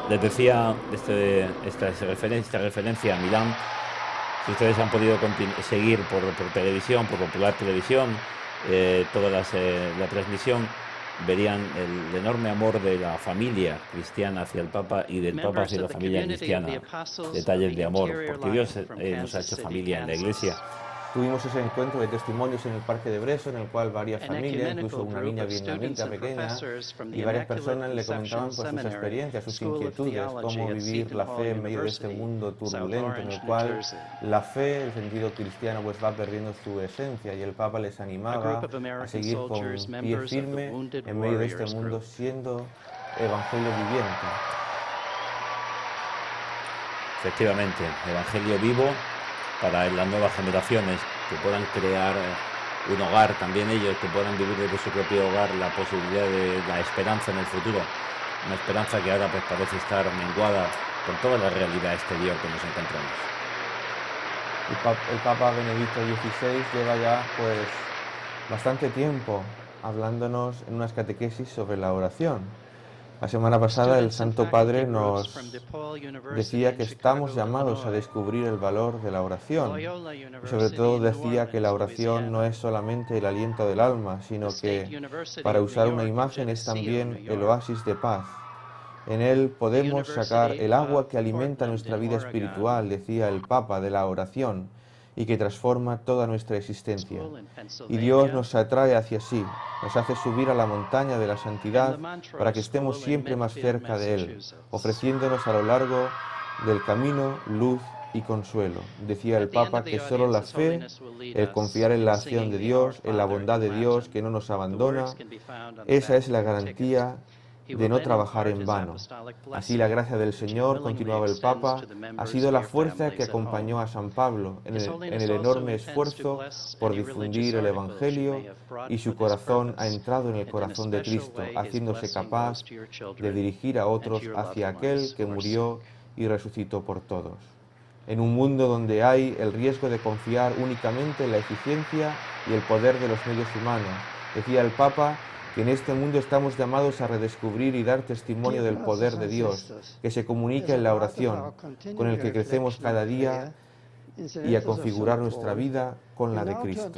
Les decía esta referencia a Milán. Si ustedes han podido seguir por televisión, por Popular Televisión, toda la transmisión, verían el enorme amor de la familia cristiana hacia el Papa y del Papa hacia la familia cristiana. Detalles de amor, porque Dios nos ha hecho familia en la Iglesia. Tuvimos ese encuentro de testimonios en el Parque de Breso, en el cual varias familias, incluso una niña vietnamita pequeña, y varias personas le comentaban pues, sus experiencias, sus inquietudes, cómo vivir la fe en medio de este mundo turbulento en el cual la fe, el sentido cristiano, pues va perdiendo su esencia, y el Papa les animaba a seguir con pie firme en medio de este mundo siendo evangelio viviente. Efectivamente, evangelio vivo para las nuevas generaciones, que puedan crear un hogar también ellos, que puedan vivir desde su propio hogar la posibilidad de la esperanza en el futuro, una esperanza que ahora pues parece estar menguada por toda la realidad exterior que nos encontramos. El Papa Benedicto XVI lleva ya pues bastante tiempo hablándonos en unas catequesis sobre la oración. La semana pasada el Santo Padre nos decía que estamos llamados a descubrir el valor de la oración, y sobre todo decía que la oración no es solamente el aliento del alma, sino que, para usar una imagen, es también el oasis de paz. En él podemos sacar el agua que alimenta nuestra vida espiritual, decía el Papa, de la oración, y que transforma toda nuestra existencia. Y Dios nos atrae hacia sí, nos hace subir a la montaña de la santidad para que estemos siempre más cerca de Él, ofreciéndonos a lo largo del camino luz y consuelo. Decía el Papa que solo la fe, el confiar en la acción de Dios, en la bondad de Dios que no nos abandona, esa es la garantía de no trabajar en vano. Así la gracia del Señor, continuaba el Papa, ha sido la fuerza que acompañó a San Pablo en el enorme esfuerzo por difundir el Evangelio, y su corazón ha entrado en el corazón de Cristo, haciéndose capaz de dirigir a otros hacia aquel que murió y resucitó por todos. En un mundo donde hay el riesgo de confiar únicamente en la eficiencia y el poder de los medios humanos, decía el Papa que en este mundo estamos llamados a redescubrir y dar testimonio del poder de Dios, que se comunica en la oración, con el que crecemos cada día, y a configurar nuestra vida con la de Cristo.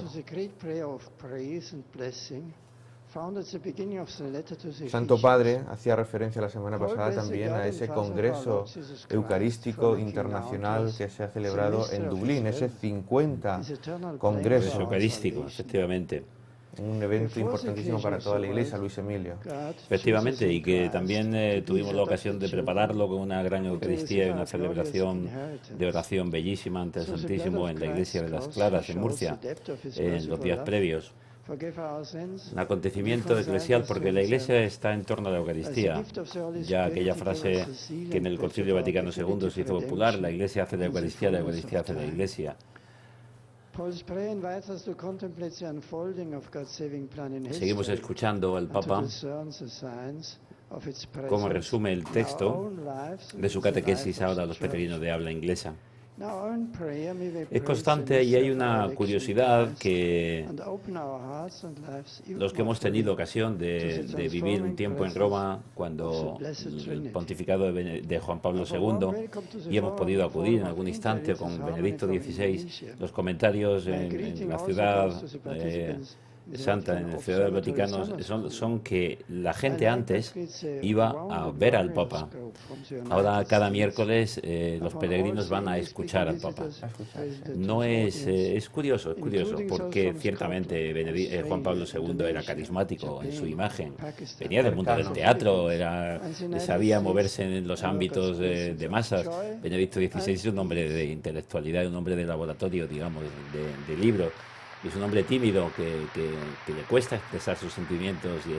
Santo Padre hacía referencia la semana pasada también a ese Congreso Eucarístico Internacional que se ha celebrado en Dublín, ese 50 Congreso Eucarístico, efectivamente. Un evento importantísimo para toda la Iglesia, Luis Emilio. Efectivamente, y que también tuvimos la ocasión de prepararlo con una gran Eucaristía y una celebración de oración bellísima ante el Santísimo en la Iglesia de las Claras, en Murcia, en los días previos. Un acontecimiento eclesial porque la Iglesia está en torno a la Eucaristía. Ya aquella frase que en el Concilio Vaticano II se hizo popular, la Iglesia hace la Eucaristía hace la Iglesia. Seguimos escuchando al Papa cómo resume el texto de su catequesis ahora a los peregrinos de habla inglesa. Es constante y hay una curiosidad que los que hemos tenido ocasión de vivir un tiempo en Roma cuando el pontificado de Juan Pablo II, y hemos podido acudir en algún instante con Benedicto XVI, los comentarios en la ciudad Santa, en la Ciudad del Vaticano, son que la gente antes iba a ver al Papa. Ahora cada miércoles los peregrinos van a escuchar al Papa. No es curioso, porque ciertamente Juan Pablo II era carismático en su imagen. Venía del mundo del teatro, sabía moverse en los ámbitos de masas. Benedicto XVI es un hombre de intelectualidad, un hombre de laboratorio, digamos, de libros. Y es un hombre tímido que le cuesta expresar sus sentimientos y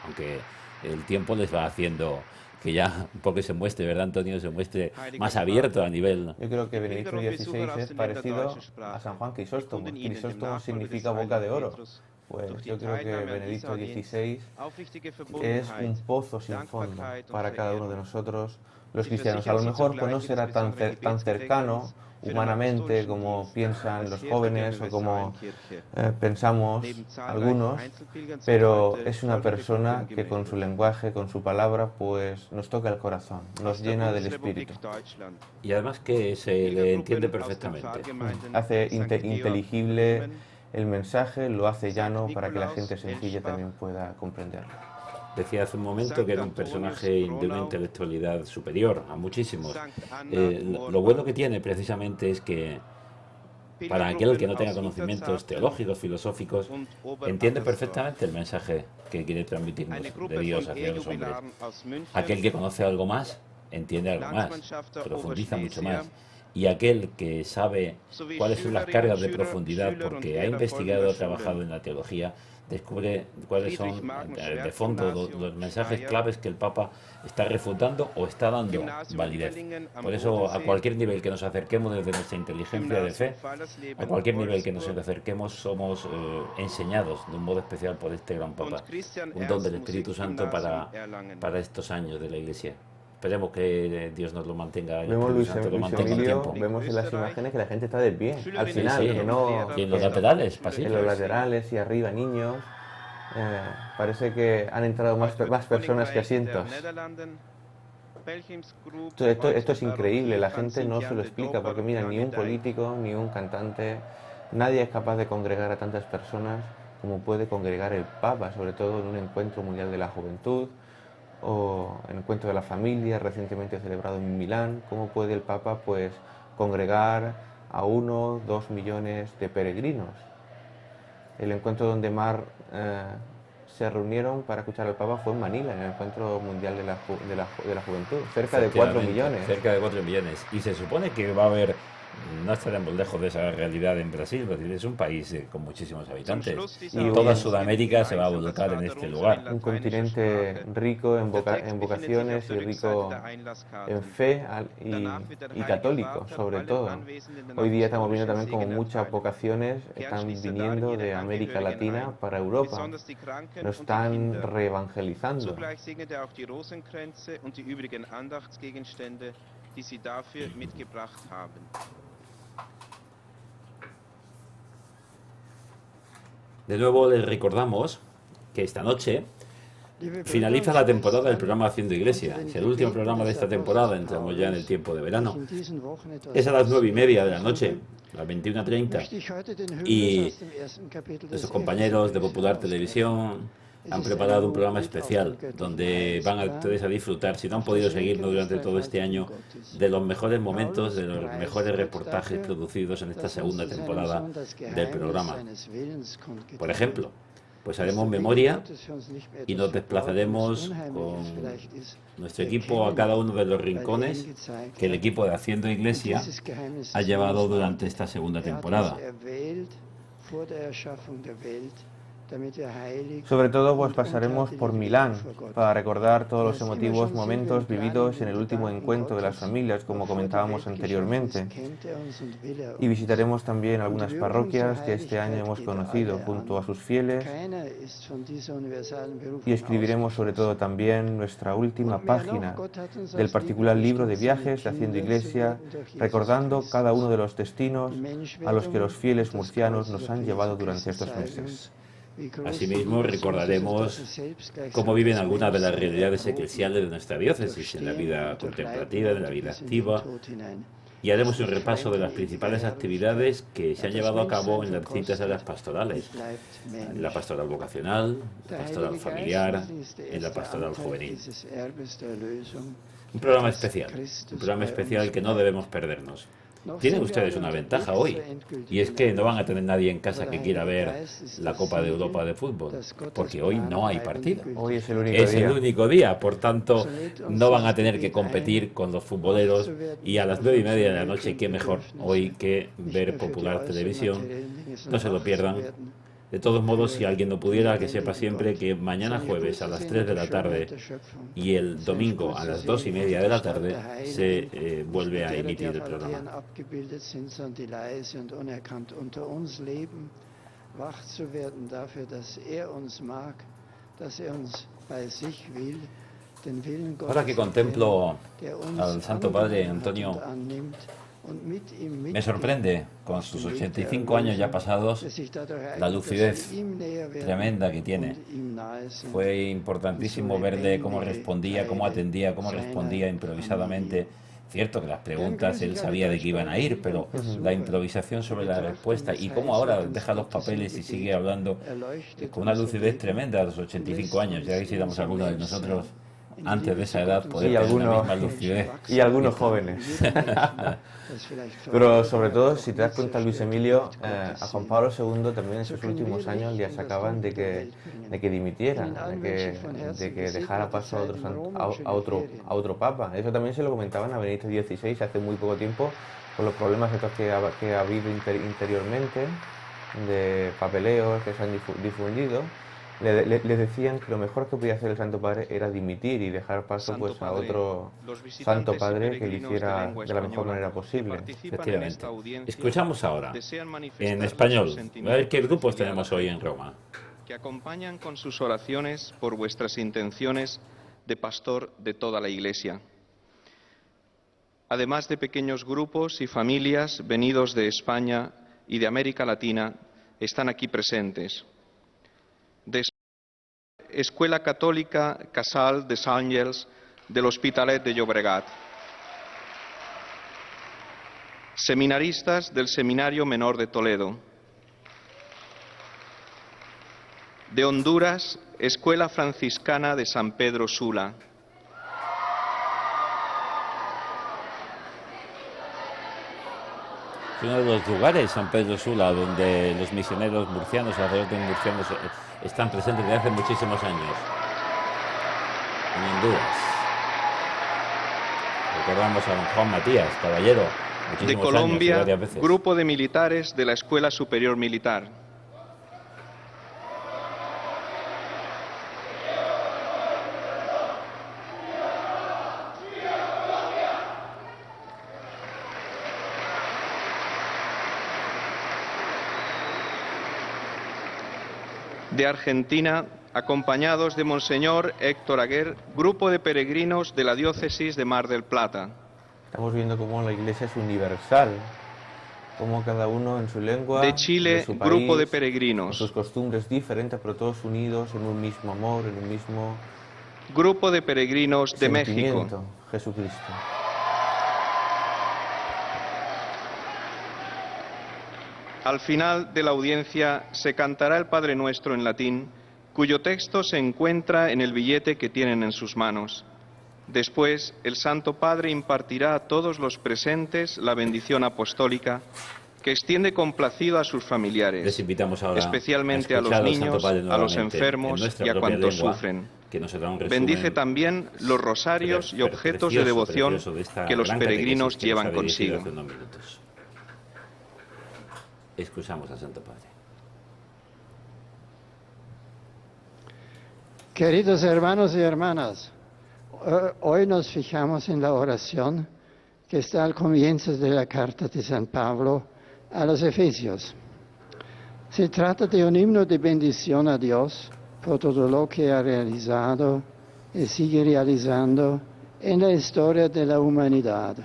aunque el tiempo les va haciendo que ya un poco se muestre, ¿verdad, Antonio? Se muestre más abierto a nivel... Yo creo que Benedicto XVI es parecido a San Juan Crisóstomo. Crisóstomo significa boca de oro. Pues yo creo que Benedicto XVI es un pozo sin fondo para cada uno de nosotros, los cristianos. A lo mejor pues no será tan cercano humanamente como piensan los jóvenes o como pensamos algunos, pero es una persona que con su lenguaje, con su palabra, pues nos toca el corazón, nos llena del espíritu. Y además que se le entiende perfectamente. Hace inteligible el mensaje, lo hace llano para que la gente sencilla también pueda comprenderlo. Decía hace un momento que era un personaje de una intelectualidad superior a muchísimos. Lo bueno que tiene precisamente es que Para aquel que no tenga conocimientos teológicos, filosóficos, entiende perfectamente el mensaje que quiere transmitirnos de Dios hacia los hombres. Aquel que conoce algo más, entiende algo más, profundiza mucho más. Y aquel que sabe cuáles son las cargas de profundidad porque ha investigado, ha trabajado en la teología, descubre cuáles son de fondo los mensajes claves que el Papa está refutando o está dando validez. Por eso, a cualquier nivel que nos acerquemos desde nuestra inteligencia de fe, a cualquier nivel que nos acerquemos, somos enseñados de un modo especial por este gran Papa, un don del Espíritu Santo para estos años de la Iglesia. Esperemos que Dios nos lo mantenga, vemos Luis Emilio, vemos en las imágenes que la gente está de pie, al final, sí, que no... Y en los laterales, pasillos. En los laterales y arriba niños, parece que han entrado más personas que asientos. Esto es increíble, la gente no se lo explica, porque mira, ni un político, ni un cantante, nadie es capaz de congregar a tantas personas como puede congregar el Papa, sobre todo en un encuentro mundial de la juventud, o el encuentro de la familia recientemente celebrado en Milán. ¿Cómo puede el Papa pues congregar a 1 o 2 millones de peregrinos? El encuentro donde más se reunieron para escuchar al Papa fue en Manila, en el encuentro mundial de la juventud, cerca de 4 millones. Cerca de 4 millones. Y se supone que va a haber, no estaremos lejos de esa realidad en Brasil. Brasil es un país con muchísimos habitantes y toda Sudamérica se va a volcar en este lugar. Un continente rico en vocaciones y rico en fe y católico, sobre todo. Hoy día estamos viendo también como muchas vocaciones están viniendo de América Latina para Europa. Nos están reevangelizando. De nuevo les recordamos que esta noche finaliza la temporada del programa Haciendo Iglesia. Es el último programa de esta temporada, entramos ya en el tiempo de verano. Es a las 9:30 de la noche, a las 21:30. Y nuestros compañeros de Popular Televisión han preparado un programa especial donde van a ustedes a disfrutar, si no han podido seguirnos durante todo este año, de los mejores momentos, de los mejores reportajes producidos en esta segunda temporada del programa. Por ejemplo, pues haremos memoria y nos desplazaremos con nuestro equipo a cada uno de los rincones que el equipo de Haciendo Iglesia ha llevado durante esta segunda temporada. Sobre todo pues pasaremos por Milán para recordar todos los emotivos momentos vividos en el último encuentro de las familias, como comentábamos anteriormente. Y visitaremos también algunas parroquias que este año hemos conocido junto a sus fieles. Y escribiremos sobre todo también nuestra última página del particular libro de viajes de Haciendo Iglesia, recordando cada uno de los destinos a los que los fieles murcianos nos han llevado durante estos meses. Asimismo, recordaremos cómo viven algunas de las realidades eclesiales de nuestra diócesis, en la vida contemplativa, en la vida activa, y haremos un repaso de las principales actividades que se han llevado a cabo en las distintas áreas pastorales, en la pastoral vocacional, la pastoral familiar, en la pastoral juvenil. Un programa especial que no debemos perdernos. Tienen ustedes una ventaja hoy, y es que no van a tener nadie en casa que quiera ver la Copa de Europa de fútbol, porque hoy no hay partido. Hoy es el único día, por tanto, no van a tener que competir con los futboleros, y a las 9:30 de la noche, qué mejor hoy que ver Popular Televisión. No se lo pierdan. De todos modos, si alguien no pudiera, que sepa siempre que mañana jueves a las 3 de la tarde y el domingo a las 2:30 de la tarde se vuelve a emitir el programa. Ahora que contemplo al Santo Padre Antonio, me sorprende, con sus 85 años ya pasados, la lucidez tremenda que tiene. Fue importantísimo verle cómo respondía, cómo atendía, cómo respondía improvisadamente. Cierto que las preguntas él sabía de qué iban a ir, pero la improvisación sobre la respuesta y cómo ahora deja los papeles y sigue hablando con una lucidez tremenda a los 85 años. Ya quisiéramos algunos de nosotros antes de esa edad poder Sí, tener la algunos- misma lucidez. y algunos jóvenes. Pero sobre todo, si te das cuenta, Luis Emilio, a Juan Pablo II también en sus últimos años le achacaban de que dimitiera, de que dejara paso a otro papa. Eso también se lo comentaban a Benedicto XVI hace muy poco tiempo, con los problemas estos que ha habido interiormente, de papeleos que se han difundido. Le decían que lo mejor que podía hacer el Santo Padre era dimitir y dejar paso pues a otro Santo Padre que lo hiciera de la mejor manera posible. Efectivamente. Escuchamos ahora, en español, a ver qué grupos tenemos hoy en Roma. Que acompañan con sus oraciones por vuestras intenciones de pastor de toda la Iglesia. Además de pequeños grupos y familias venidos de España y de América Latina, están aquí presentes. De Escuela Católica Casal de Àngels del Hospitalet de Llobregat. Seminaristas del Seminario Menor de Toledo. De Honduras, Escuela Franciscana de San Pedro Sula. Es uno de los lugares, San Pedro Sula, donde los misioneros murcianos, sacerdotes murcianos, están presentes desde hace muchísimos años. En Honduras. Recordamos a don Juan Matías, caballero. De muchísimos años y Colombia, varias veces. Grupo de Militares de la Escuela Superior Militar. De Argentina, acompañados de Monseñor Héctor Aguer, grupo de peregrinos de la diócesis de Mar del Plata. Estamos viendo cómo la Iglesia es universal, cómo cada uno en su lengua, De Chile, de su país, grupo de con peregrinos. sus costumbres diferentes, pero todos unidos en un mismo amor, en un mismo Grupo de peregrinos de México. sentimiento, Jesucristo. Al final de la audiencia se cantará el Padre Nuestro en latín, cuyo texto se encuentra en el billete que tienen en sus manos. Después, el Santo Padre impartirá a todos los presentes la bendición apostólica que extiende complacido a sus familiares, Les invitamos ahora especialmente a los escuchar al Santo niños, Padre a los nuevamente en enfermos nuestra y a propia cuantos lengua, sufren. que nos hará un resumen Bendice también los rosarios y objetos de devoción precioso de esta que los gran peregrinos catequesis que nos llevan ha dirigido consigo. hace unos minutos. Escuchamos al Santo Padre. Queridos hermanos y hermanas, hoy nos fijamos en la oración que está al comienzo de la carta de San Pablo a los Efesios. Se trata de un himno de bendición a Dios por todo lo que ha realizado y sigue realizando en la historia de la humanidad.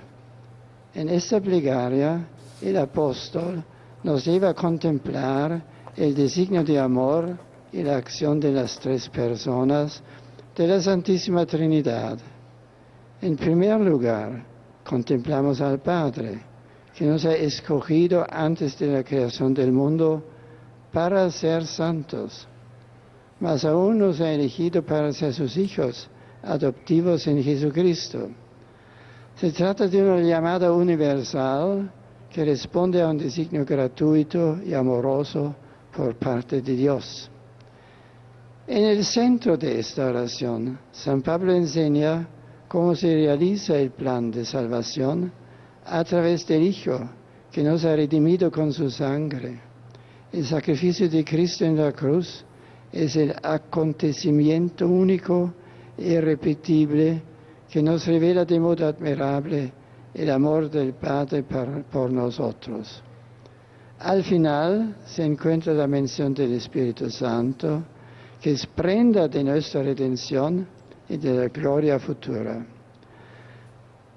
En esta plegaria, el apóstol nos lleva a contemplar el designio de amor y la acción de las tres personas de la Santísima Trinidad. En primer lugar, contemplamos al Padre, que nos ha escogido antes de la creación del mundo para ser santos, mas aún nos ha elegido para ser sus hijos adoptivos en Jesucristo. Se trata de una llamada universal que responde a un designio gratuito y amoroso por parte de Dios. En el centro de esta oración, San Pablo enseña cómo se realiza el plan de salvación a través del Hijo, que nos ha redimido con su sangre. El sacrificio de Cristo en la cruz es el acontecimiento único e irrepetible que nos revela de modo admirable el amor del Padre por nosotros. Al final se encuentra la mención del Espíritu Santo, que es prenda de nuestra redención y de la gloria futura.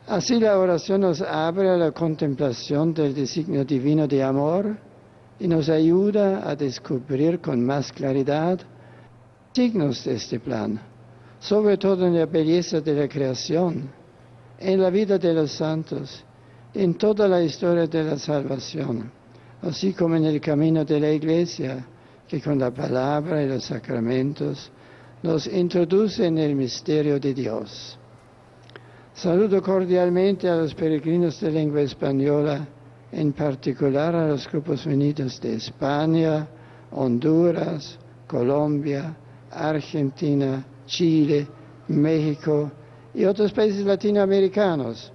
Así la oración nos abre a la contemplación del designio divino de amor y nos ayuda a descubrir con más claridad signos de este plan, sobre todo en la belleza de la creación, en la vida de los santos, en toda la historia de la salvación, así como en el camino de la Iglesia, que con la palabra y los sacramentos nos introduce en el misterio de Dios. Saludo cordialmente a los peregrinos de lengua española, en particular a los grupos venidos de España, Honduras, Colombia, Argentina, Chile, México y otros países latinoamericanos.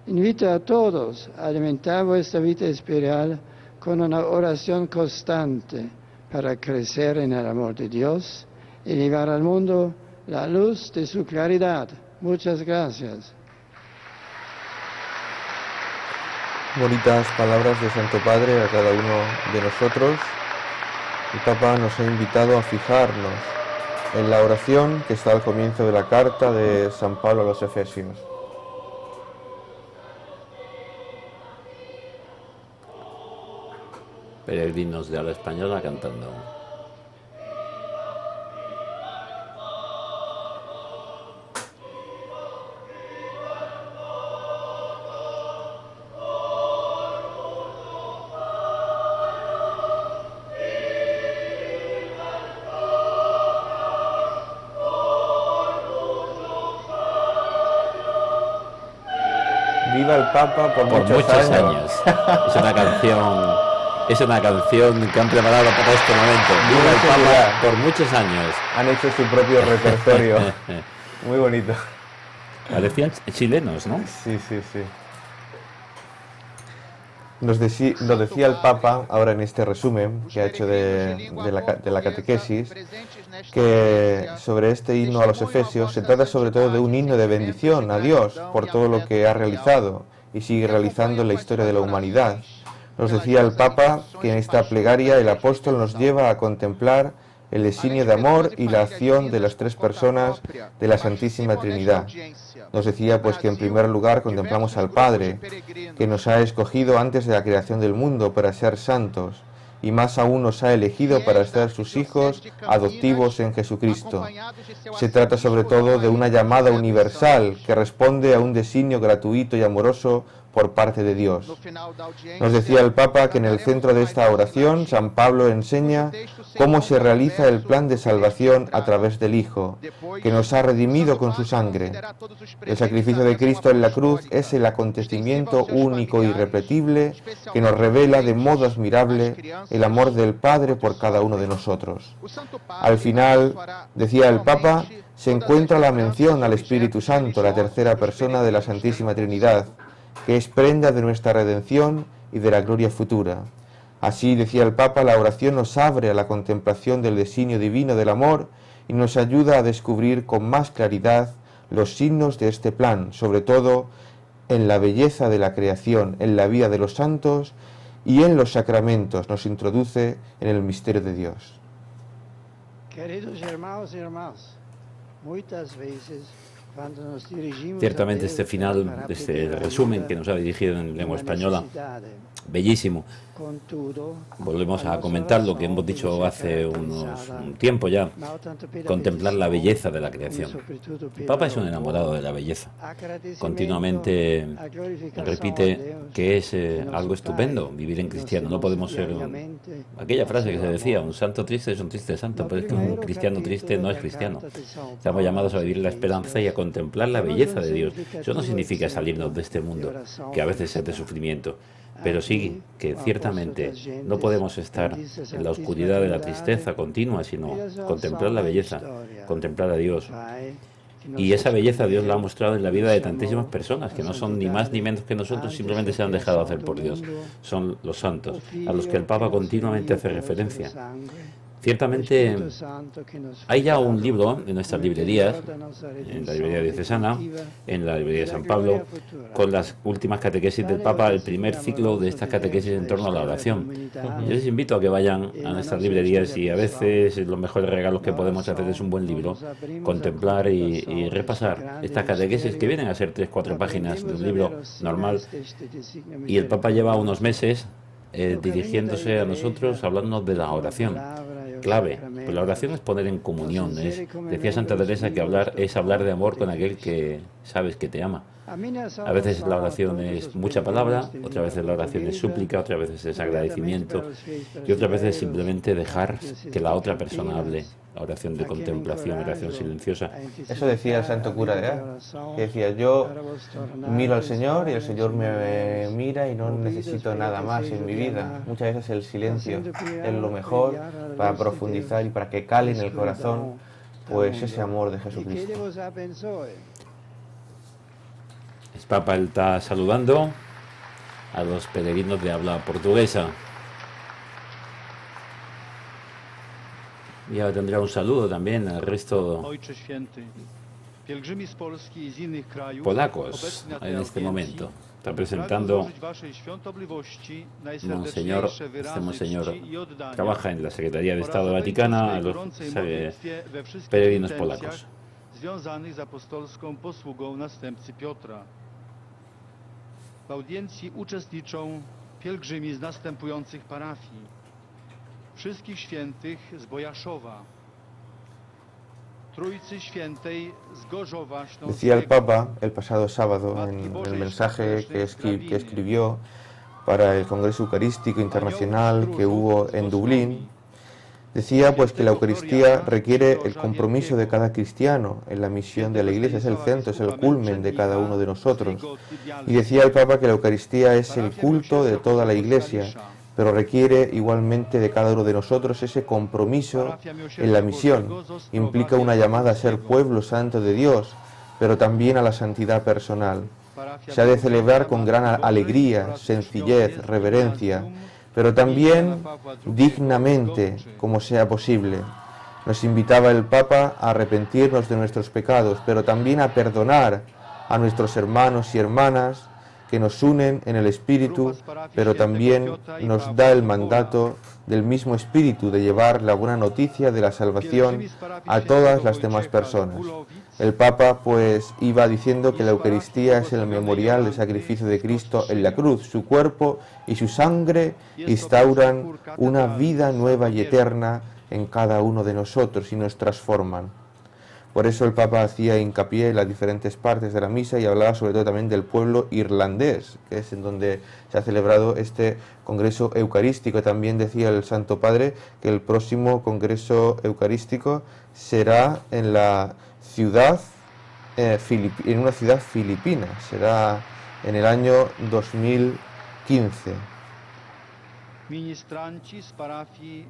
Invito a todos a alimentar vuestra vida espiritual con una oración constante para crecer en el amor de Dios y llevar al mundo la luz de su claridad. Muchas gracias. Bonitas palabras de Santo Padre a cada uno de nosotros. El Papa nos ha invitado a fijarnos en la oración que está al comienzo de la carta de San Pablo a los Efesios. Peregrinos de habla española cantando. Viva el Papa por muchos años. Es una canción que han preparado para este momento. Viva el Papa por muchos años. Han hecho su propio repertorio. Muy bonito. Parecían chilenos, ¿no? Sí. Nos decía el Papa, ahora en este resumen que ha hecho de la catequesis, que sobre este himno a los Efesios se trata sobre todo de un himno de bendición a Dios por todo lo que ha realizado y sigue realizando en la historia de la humanidad. Nos decía el Papa que en esta plegaria el apóstol nos lleva a contemplar el designio de amor y la acción de las tres personas de la Santísima Trinidad. Nos decía pues que en primer lugar contemplamos al Padre, que nos ha escogido antes de la creación del mundo para ser santos, y más aún nos ha elegido para ser sus hijos adoptivos en Jesucristo. Se trata sobre todo de una llamada universal que responde a un designio gratuito y amoroso por parte de Dios. Nos decía el Papa que en el centro de esta oración San Pablo enseña cómo se realiza el plan de salvación a través del Hijo, que nos ha redimido con su sangre. El sacrificio de Cristo en la cruz es el acontecimiento único e irrepetible que nos revela de modo admirable el amor del Padre por cada uno de nosotros. Al final, decía el Papa, se encuentra la mención al Espíritu Santo, la tercera persona de la Santísima Trinidad, que es prenda de nuestra redención y de la gloria futura. Así, decía el Papa, la oración nos abre a la contemplación del designio divino del amor y nos ayuda a descubrir con más claridad los signos de este plan, sobre todo en la belleza de la creación, en la vida de los santos y en los sacramentos. Nos introduce en el misterio de Dios. Queridos hermanos y hermanas, muchas veces ciertamente este final, este resumen que nos ha dirigido en lengua española, bellísimo. Volvemos a comentar lo que hemos dicho hace un tiempo ya, contemplar la belleza de la creación. El Papa es un enamorado de la belleza. Continuamente repite que es algo estupendo vivir en cristiano. No podemos ser aquella frase que se decía, un santo triste es un triste santo, pero es que un cristiano triste no es cristiano. Estamos llamados a vivir la esperanza y a contemplar la belleza de Dios. Eso no significa salirnos de este mundo, que a veces es de sufrimiento, pero sí que ciertamente no podemos estar en la oscuridad de la tristeza continua, sino contemplar la belleza, contemplar a Dios. Y esa belleza Dios la ha mostrado en la vida de tantísimas personas, que no son ni más ni menos que nosotros, simplemente se han dejado hacer por Dios. Son los santos, a los que el Papa continuamente hace referencia. Ciertamente hay ya un libro en nuestras librerías, en la librería diocesana, en la librería de San Pablo, con las últimas catequesis del Papa, el primer ciclo de estas catequesis en torno a la oración. Yo les invito a que vayan a nuestras librerías y a veces los mejores regalos que podemos hacer es un buen libro, contemplar y repasar estas catequesis que vienen a ser 3-4 páginas de un libro normal. Y el Papa lleva unos meses dirigiéndose a nosotros, hablándonos de la oración. Clave, pues la oración es poner en comunión. Decía Santa Teresa que hablar es hablar de amor con aquel que sabes que te ama. A veces la oración es mucha palabra, otras veces la oración es súplica, otras veces es agradecimiento y otras veces simplemente dejar que la otra persona hable. la oración de contemplación, oración silenciosa. Eso decía el santo cura de Ars, que decía: yo miro al Señor y el Señor me mira y no necesito nada más en mi vida. Muchas veces el silencio es lo mejor para profundizar y para que cale en el corazón pues ese amor de Jesucristo. El Papa está saludando a los peregrinos de habla portuguesa. Y ahora tendrá un saludo también al resto polacos en este momento. Está presentando Monseñor, este Monseñor trabaja en la Secretaría de Estado Vaticana a los peregrinos polacos. Związanych z apostolską posługą następcy Piotra. W audiencji uczestniczą pielgrzymi z następujących parafii: Wszystkich Świętych z Bojaszowa, Trójcy Świętej z Gorzowa Śląskiego. Decía el Papa el pasado sábado en el mensaje que escribió para el Congreso Eucarístico Internacional que hubo en Dublín. Decía pues que la Eucaristía requiere el compromiso de cada cristiano en la misión de la Iglesia, es el centro, es el culmen de cada uno de nosotros. Y decía el Papa que la Eucaristía es el culto de toda la Iglesia, pero requiere igualmente de cada uno de nosotros ese compromiso en la misión. Implica una llamada a ser pueblo santo de Dios, pero también a la santidad personal. Se ha de celebrar con gran alegría, sencillez, reverencia, pero también dignamente, como sea posible. Nos invitaba el Papa a arrepentirnos de nuestros pecados, pero también a perdonar a nuestros hermanos y hermanas que nos unen en el Espíritu, pero también nos da el mandato del mismo Espíritu de llevar la buena noticia de la salvación a todas las demás personas. El Papa pues iba diciendo que la Eucaristía es el memorial del sacrificio de Cristo en la cruz. Su cuerpo y su sangre instauran una vida nueva y eterna en cada uno de nosotros y nos transforman. Por eso el Papa hacía hincapié en las diferentes partes de la misa y hablaba sobre todo también del pueblo irlandés, que es en donde se ha celebrado este Congreso Eucarístico. También decía el Santo Padre que el próximo Congreso Eucarístico será en la ciudad, en una ciudad filipina, será en el año 2015. Ministranci z parafii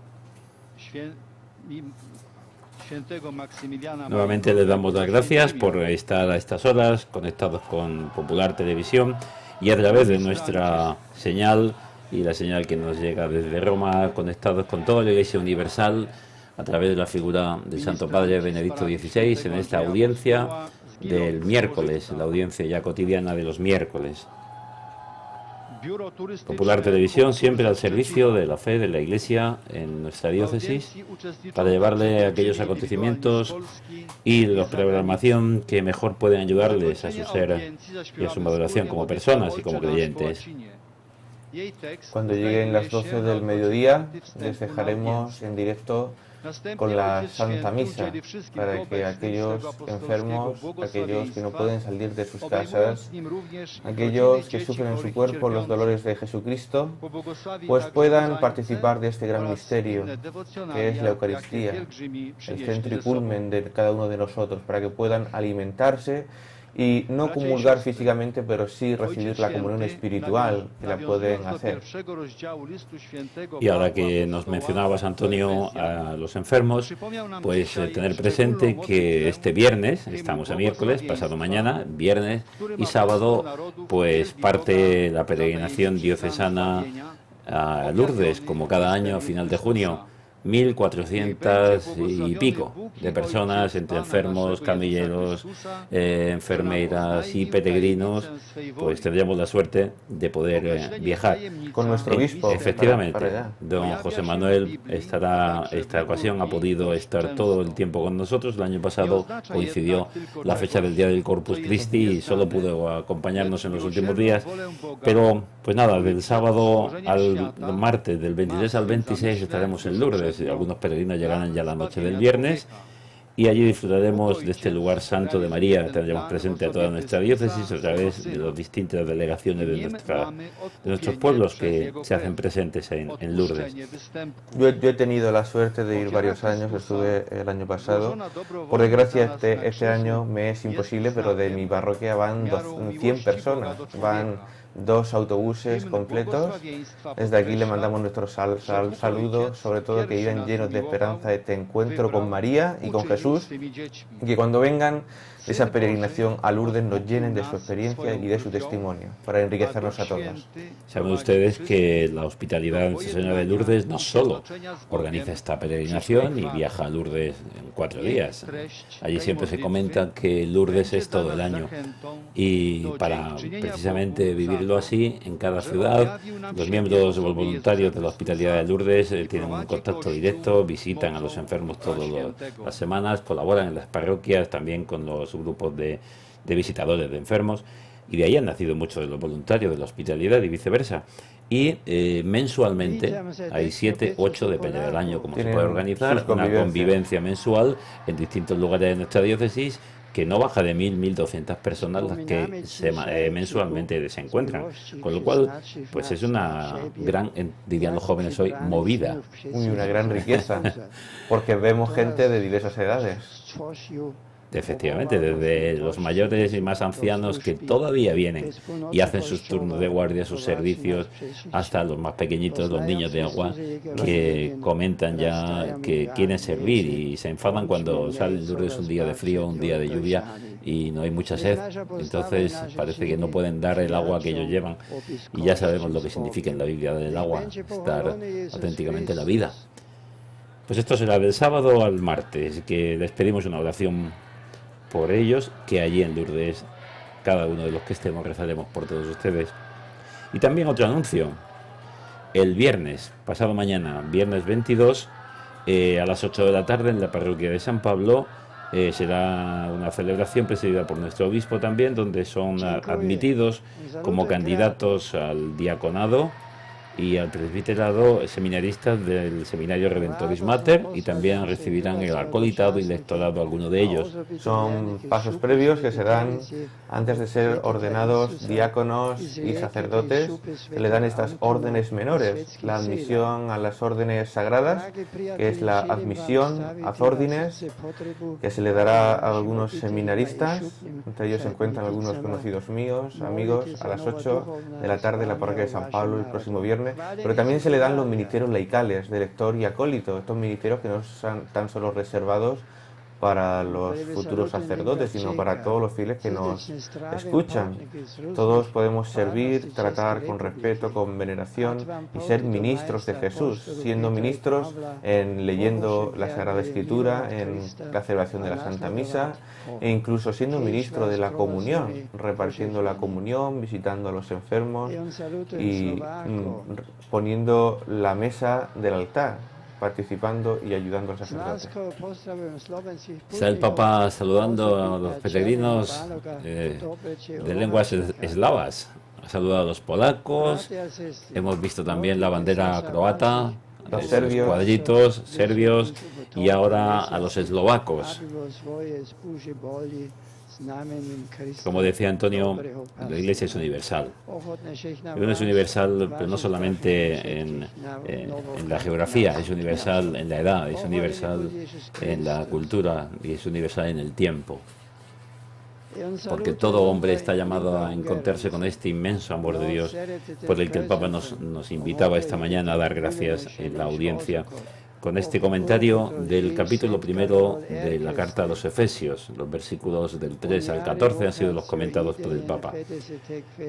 Nuevamente les damos las gracias por estar a estas horas conectados con Popular Televisión y a través de nuestra señal y la señal que nos llega desde Roma, conectados con toda la Iglesia Universal a través de la figura del Santo Padre Benedicto XVI en esta audiencia del miércoles, la audiencia ya cotidiana de los miércoles. Popular Televisión siempre al servicio de la fe de la Iglesia en nuestra diócesis para llevarle aquellos acontecimientos y la programación que mejor pueden ayudarles a su ser y a su maduración como personas y como creyentes. Cuando lleguen las 12 del mediodía les dejaremos en directo con la Santa Misa para que aquellos enfermos, aquellos que no pueden salir de sus casas, aquellos que sufren en su cuerpo los dolores de Jesucristo, pues puedan participar de este gran misterio que es la Eucaristía, el centro y culmen de cada uno de nosotros, para que puedan alimentarse y no comulgar físicamente, pero sí recibir la comunión espiritual que la pueden hacer. Y ahora que nos mencionabas, Antonio, a los enfermos, pues tener presente que este viernes, estamos a miércoles, pasado mañana, viernes y sábado, pues parte la peregrinación diocesana a Lourdes, como cada año a final de junio. 1.400 y pico de personas, entre enfermos, camilleros, enfermeras y peregrinos, pues tendremos la suerte de poder viajar. Con nuestro obispo. Efectivamente, para allá. don José Manuel estará, esta ocasión ha podido estar todo el tiempo con nosotros. El año pasado coincidió la fecha del Día del Corpus Christi y solo pudo acompañarnos en los últimos días. Pero, pues nada, del sábado al martes, del 23 al 26 estaremos en Lourdes. Algunos peregrinos llegarán ya la noche del viernes Y allí disfrutaremos de este lugar santo de María. Tendremos presente a toda nuestra diócesis a través de las distintas delegaciones de nuestros pueblos que se hacen presentes en Lourdes. Yo he tenido la suerte de ir varios años, estuve el año pasado. Por desgracia este año me es imposible, pero de mi parroquia van 100 personas, van 2 autobuses completos. Desde aquí le mandamos nuestro saludo, sobre todo que vivan llenos de esperanza de este encuentro con María y con Jesús, y que cuando vengan de esa peregrinación a Lourdes nos llenen de su experiencia y de su testimonio, para enriquecernos a todos. Saben ustedes que la Hospitalidad de Nuestra Señora de Lourdes no solo organiza esta peregrinación y viaja a Lourdes en 4 días. Allí siempre se comenta que Lourdes es todo el año, y para precisamente vivirlo así en cada ciudad, los miembros o los voluntarios de la Hospitalidad de Lourdes tienen un contacto directo, visitan a los enfermos todas las semanas, colaboran en las parroquias también con los grupos de visitadores de enfermos, y de ahí han nacido muchos de los voluntarios de la hospitalidad y viceversa. Y mensualmente hay 7, 8, depende del año como se puede organizar, una convivencia mensual en distintos lugares de nuestra diócesis, que no baja de 1.000-1.200 personas las que mensualmente se encuentran, con lo cual pues es una gran, dirían los jóvenes hoy, movida. Y una gran riqueza, porque vemos gente de diversas edades. Efectivamente, desde los mayores y más ancianos que todavía vienen y hacen sus turnos de guardia, sus servicios, hasta los más pequeñitos, los niños de agua, que comentan ya que quieren servir y se enfadan cuando salen Lourdes un día de frío, un día de lluvia y no hay mucha sed. Entonces parece que no pueden dar el agua que ellos llevan, y ya sabemos lo que significa en la Biblia del agua, estar auténticamente en la vida. Pues esto será del sábado al martes, que les pedimos una oración por ellos, que allí en Lourdes, cada uno de los que estemos, rezaremos por todos ustedes. Y también otro anuncio: el viernes, pasado mañana, viernes 22, a las 8 de la tarde, en la parroquia de San Pablo, será una celebración presidida por nuestro obispo también, donde son admitidos como candidatos al diaconado y al presbiterado seminaristas del Seminario Redentoris Mater, y también recibirán el acolitado y lectorado alguno de ellos. Son pasos previos que se dan antes de ser ordenados diáconos y sacerdotes. Se le dan estas órdenes menores: la admisión a las órdenes sagradas, que es la admisión ad ordines, que se le dará a algunos seminaristas, entre ellos se encuentran algunos conocidos míos, amigos, a las 8 de la tarde en la parroquia de San Pablo el próximo viernes. Pero también se le dan los ministerios laicales de lector y acólito, estos ministerios que no son tan solo reservados para los futuros sacerdotes, sino para todos los fieles que nos escuchan. Todos podemos servir, tratar con respeto, con veneración y ser ministros de Jesús, siendo ministros en leyendo la Sagrada Escritura, en la celebración de la Santa Misa, e incluso siendo ministro de la comunión, repartiendo la comunión, visitando a los enfermos y poniendo la mesa del altar, participando y ayudando al sacerdote. Está el Papa saludando a los peregrinos de lenguas eslavas. Ha saludado a los polacos, hemos visto también la bandera croata, los serbios, cuadritos serbios, y ahora a los eslovacos. Como decía Antonio, la Iglesia es universal. Pero no es universal, pero no solamente en la geografía, es universal en la edad, es universal en la cultura y es universal en el tiempo. Porque todo hombre está llamado a encontrarse con este inmenso amor de Dios, por el que el Papa nos invitaba esta mañana a dar gracias en la audiencia, con este comentario del capítulo 1 de la carta a los Efesios. Los versículos del 3 al 14 han sido los comentados por el Papa.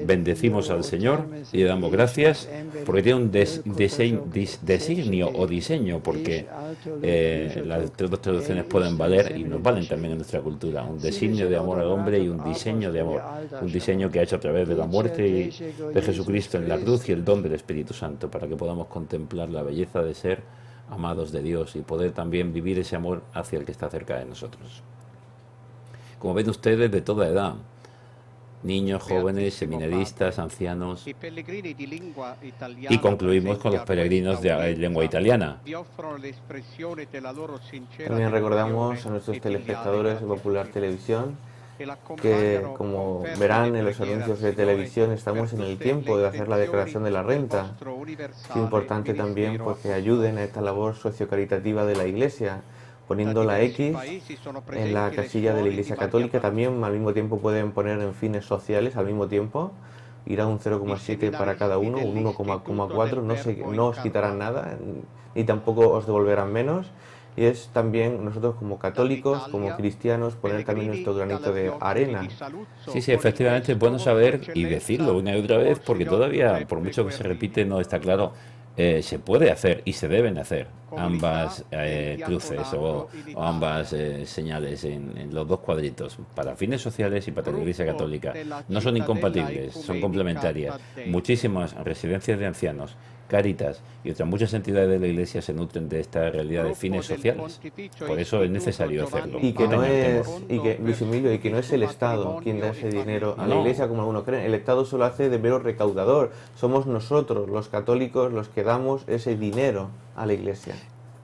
Bendecimos al Señor y le damos gracias porque tiene un designio o diseño, porque las dos traducciones pueden valer y nos valen también en nuestra cultura. Un designio de amor al hombre y un diseño de amor. Un diseño que ha hecho a través de la muerte de Jesucristo en la cruz y el don del Espíritu Santo, para que podamos contemplar la belleza de ser amados de Dios y poder también vivir ese amor hacia el que está cerca de nosotros. Como ven ustedes, de toda edad, niños, jóvenes, seminaristas, ancianos. Y concluimos con los peregrinos de lengua italiana. También recordamos a nuestros telespectadores de Popular Televisión que, como verán en los anuncios de televisión, estamos en el tiempo de hacer la declaración de la renta. Es importante también pues, que ayuden a esta labor sociocaritativa de la Iglesia, poniendo la X en la casilla de la Iglesia Católica. También al mismo tiempo pueden poner en fines sociales, al mismo tiempo irá un 0,7 para cada uno, un 1,4, no os quitarán nada, ni tampoco os devolverán menos. Y es también nosotros como católicos, como cristianos, poner también nuestro granito de arena. Sí, efectivamente es bueno saber y decirlo una y otra vez, porque todavía, por mucho que se repite, no está claro. Se puede hacer y se deben hacer ambas cruces o ambas señales en los dos cuadritos, para fines sociales y para la Iglesia Católica. No son incompatibles, son complementarias. Muchísimas residencias de ancianos, Cáritas y otras muchas entidades de la Iglesia se nutren de esta realidad de fines sociales. Por eso es necesario hacerlo. Y que no es, Luis Emilio, y que no es el Estado quien da ese dinero a la Iglesia, como algunos creen. El Estado solo hace de mero recaudador. Somos nosotros, los católicos, los que damos ese dinero a la Iglesia.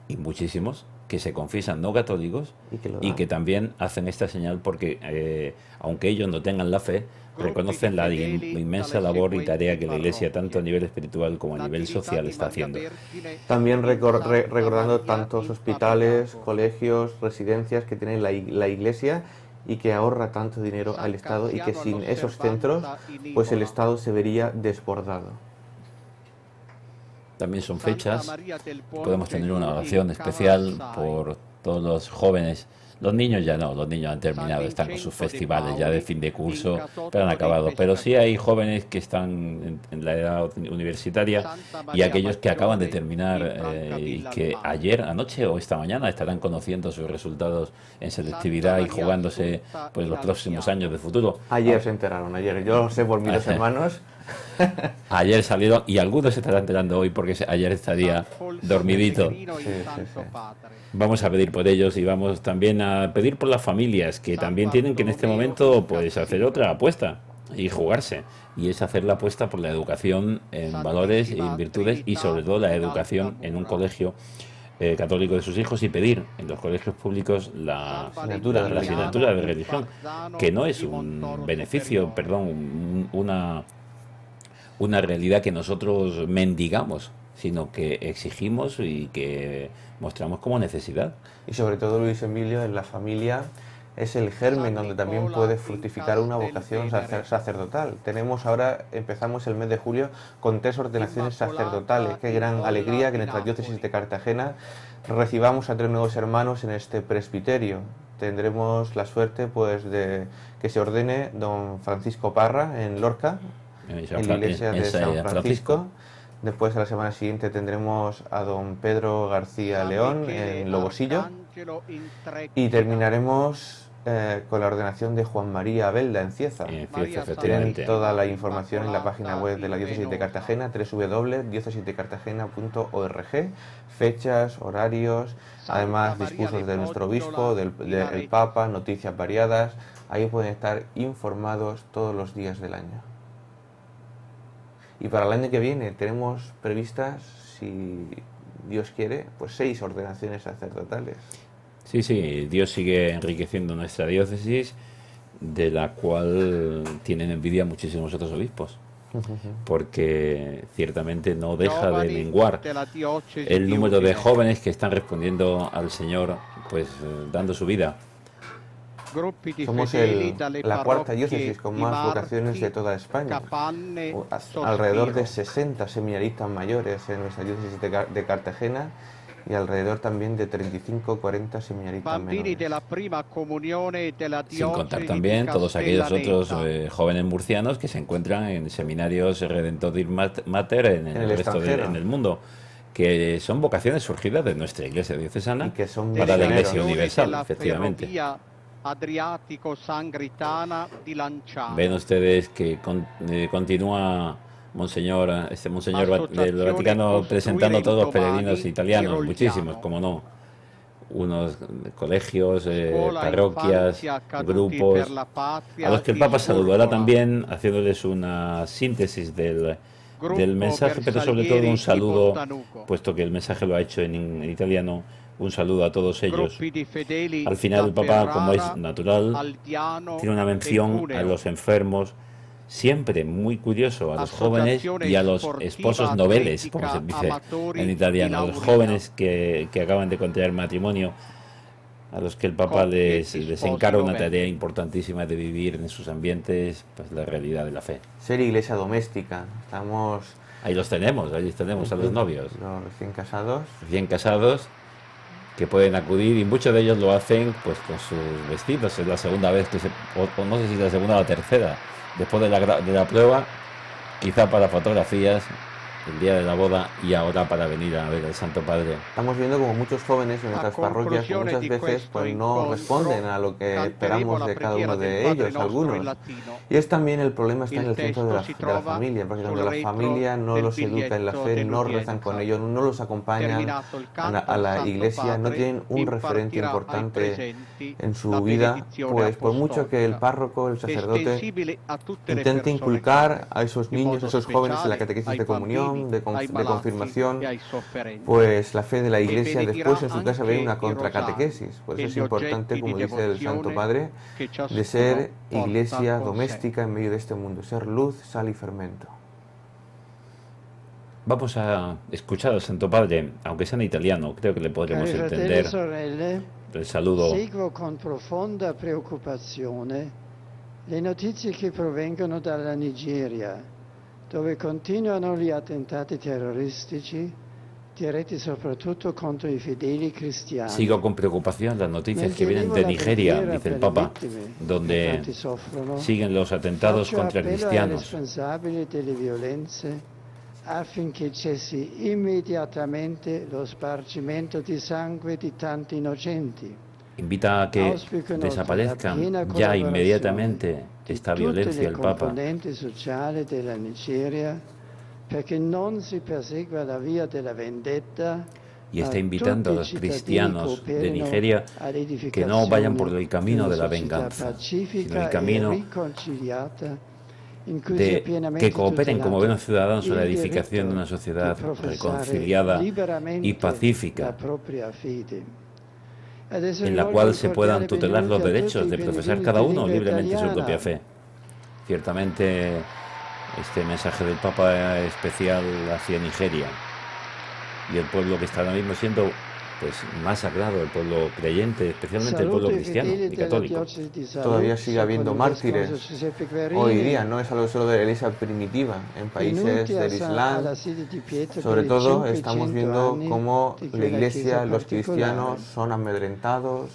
Y muchísimos que se confiesan no católicos y que también hacen esta señal porque, aunque ellos no tengan la fe, reconocen la inmensa labor y tarea que la Iglesia, tanto a nivel espiritual como a nivel social, está haciendo. También recordando tantos hospitales, colegios, residencias que tiene la Iglesia y que ahorra tanto dinero al Estado, y que sin esos centros, pues el Estado se vería desbordado. También son fechas, podemos tener una oración especial por todos los jóvenes. Los niños ya no, los niños han terminado, están con sus festivales ya de fin de curso, pero han acabado. Pero sí hay jóvenes que están en la edad universitaria y aquellos que acaban de terminar y que ayer, anoche o esta mañana estarán conociendo sus resultados en selectividad y jugándose pues los próximos años de futuro. Ayer se enteraron, ayer. Yo lo sé por mis dos hermanos. Ayer salieron y algunos se estarán enterando hoy porque ayer estaría dormidito. Sí. Vamos a pedir por ellos y vamos también a pedir por las familias que también tienen que en este momento pues hacer otra apuesta y jugarse, y es hacer la apuesta por la educación en valores y en virtudes, y sobre todo la educación en un colegio católico de sus hijos, y pedir en los colegios públicos la asignatura de religión, que no es un beneficio, una realidad que nosotros mendigamos, sino que exigimos y que mostramos como necesidad. Y sobre todo, Luis Emilio, en la familia es el germen donde también puede fructificar una vocación sacerdotal. Empezamos el mes de julio con 3 ordenaciones sacerdotales. Qué gran alegría que en nuestra diócesis de Cartagena recibamos a 3 nuevos hermanos en este presbiterio. Tendremos la suerte pues de que se ordene don Francisco Parra en Lorca, en la iglesia de San Francisco. Después, a la semana siguiente, tendremos a don Pedro García León en Lobosillo. Y terminaremos con la ordenación de Juan María Abelda en Cieza. Tienen toda la información en la página web de la Diócesis de Cartagena, www.diocesisdecartagena.org. Fechas, horarios, además discursos de nuestro obispo, del Papa, noticias variadas. Ahí pueden estar informados todos los días del año. Y para el año que viene tenemos previstas, si Dios quiere, pues 6 ordenaciones sacerdotales. Sí, Dios sigue enriqueciendo nuestra diócesis, de la cual tienen envidia muchísimos otros obispos, porque ciertamente no deja de menguar el número de jóvenes que están respondiendo al Señor, pues dando su vida. Somos la cuarta diócesis con más vocaciones de toda España. Alrededor de 60 seminaristas mayores en nuestra diócesis de Cartagena, y alrededor también de 35-40 seminaristas menores. Sin contar también todos aquellos otros jóvenes murcianos que se encuentran en seminarios Redentoris Mater en el resto en el mundo, que son vocaciones surgidas de nuestra iglesia diocesana y que son para la Iglesia Universal, efectivamente. Ven ustedes que continúa Monseñor del Vaticano presentando a todos los peregrinos italianos, muchísimos, como no. unos colegios, parroquias, grupos, a los que el Papa saludará también, haciéndoles una síntesis del mensaje, pero sobre todo un saludo, puesto que el mensaje lo ha hecho en italiano, un saludo a todos ellos. Al final el Papa, como es natural, tiene una mención a los enfermos, siempre muy curioso, a los jóvenes y a los esposos noveles, como se dice en italiano, a los jóvenes que acaban de contraer matrimonio, a los que el Papa les encarga una tarea importantísima de vivir en sus ambientes, pues la realidad de la fe. Ser iglesia doméstica, estamos... Ahí tenemos a los novios. Los recién casados. Que pueden acudir, y muchos de ellos lo hacen pues con sus vestidos. Es la segunda vez que o no sé si la segunda o la tercera, después de la prueba, quizá para fotografías, el día de la boda, y ahora para venir a ver al Santo Padre. Estamos viendo como muchos jóvenes en nuestras parroquias muchas veces pues no responden a lo que esperamos de cada uno de ellos, algunos. Y es también el problema está en el centro de la familia, porque cuando la familia no los educa en la fe, no rezan con ellos, no los acompañan a la iglesia, no tienen un referente importante en su vida, pues por mucho que el párroco, el sacerdote, intente inculcar a esos niños, a esos jóvenes en la catequesis de comunión, de confirmación, pues la fe de la Iglesia después en su casa ve una contracatequesis. Por eso es importante, como dice el Santo Padre, de ser iglesia doméstica en medio de este mundo, ser luz, sal y fermento. Vamos a escuchar al Santo Padre, aunque sea en italiano, creo que le podremos entender el saludo. Seguo con profonda preoccupazione le notizie che provengono dalla Nigeria, dove continuano gli attentati terroristici diretti soprattutto contro i fedeli cristiani. Sigo con preocupación las noticias que vienen de Nigeria, dice el Papa, donde siguen los atentados contra cristianos. Responsabili delle violenze affinché cessi immediatamente lo spargimento di sangue di tanti innocenti. Invita a que desaparezca ya inmediatamente esta violencia el Papa. Y está invitando a los cristianos de Nigeria que no vayan por el camino de la venganza, sino el camino de que cooperen como buenos ciudadanos a la edificación de una sociedad reconciliada y pacífica, en la cual se puedan tutelar los derechos de profesar cada uno libremente su propia fe. Ciertamente, este mensaje del Papa es especial hacia Nigeria y el pueblo que está ahora mismo siendo pues masacrado, el pueblo creyente, especialmente el pueblo cristiano y católico. Todavía sigue habiendo mártires hoy día, no es algo solo de la iglesia primitiva, en países del Islam. Sobre todo estamos viendo cómo la iglesia, los cristianos son amedrentados,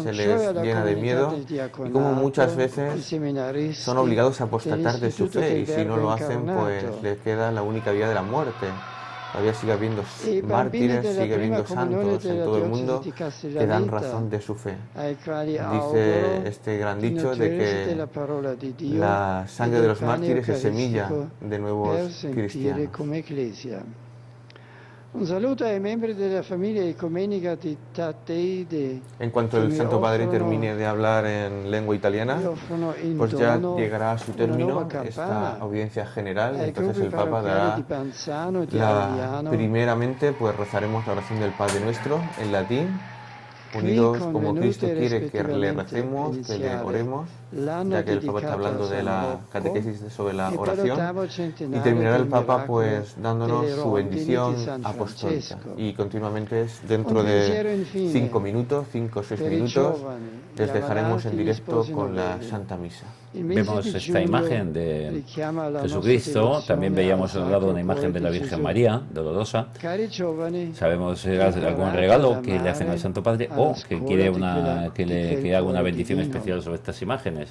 se les llena de miedo y cómo muchas veces son obligados a apostatar de su fe, y si no lo hacen pues les queda la única vía de la muerte. Todavía sigue habiendo mártires, sigue habiendo santos en todo el mundo que dan razón de su fe. Dice este gran dicho de que la sangre de los mártires es semilla de nuevos cristianos. Un saludo ai membri della famiglia ecumenica di Tateide. En cuanto el Santo Padre termine de hablar en lengua italiana, pues ya llegará a su término esta audiencia general. Entonces el Papa dará primeramente, pues rezaremos la oración del Padre Nuestro en latín, unidos como Cristo quiere que le recemos, que le oremos, ya que el Papa está hablando de la catequesis sobre la oración, y terminará el Papa pues dándonos su bendición apostólica, y continuamente dentro de 5 o 6 minutos les dejaremos en directo con la Santa Misa. Vemos esta imagen de Jesucristo, también veíamos al lado una imagen de la Virgen María, dolorosa. Sabemos si es algún regalo que le hacen al Santo Padre o que quiere que haga una bendición especial sobre estas imágenes.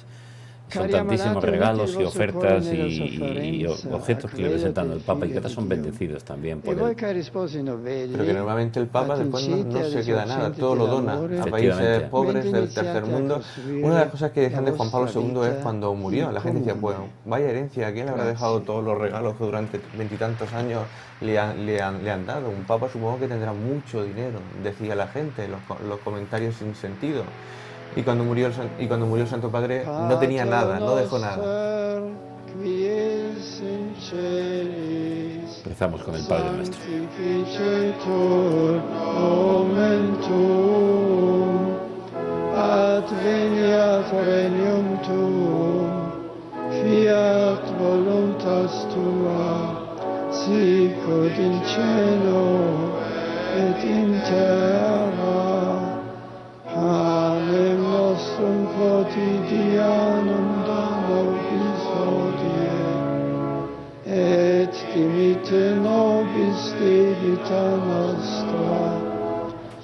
Son tantísimos regalos y ofertas y objetos que le presentan al Papa y que ahora son bendecidos también por él. Pero que normalmente el Papa después no se queda nada, todo lo dona a países pobres del tercer mundo. Una de las cosas que decían de Juan Pablo II es cuando murió, la gente decía, bueno, vaya herencia, ¿a quién le habrá dejado todos los regalos que durante 20 y tantos años le han dado? Un Papa supongo que tendrá mucho dinero, decía la gente, los comentarios sin sentido. Y cuando murió el Santo Padre no tenía nada, no dejó nada. Empezamos con el Padre Nuestro. Adveniat regnum tuum, fiat voluntas tua, sicut in cielo et in terra. Panem nostrum quotidianum da nobis hodie, et dimitte nobis debita nostra,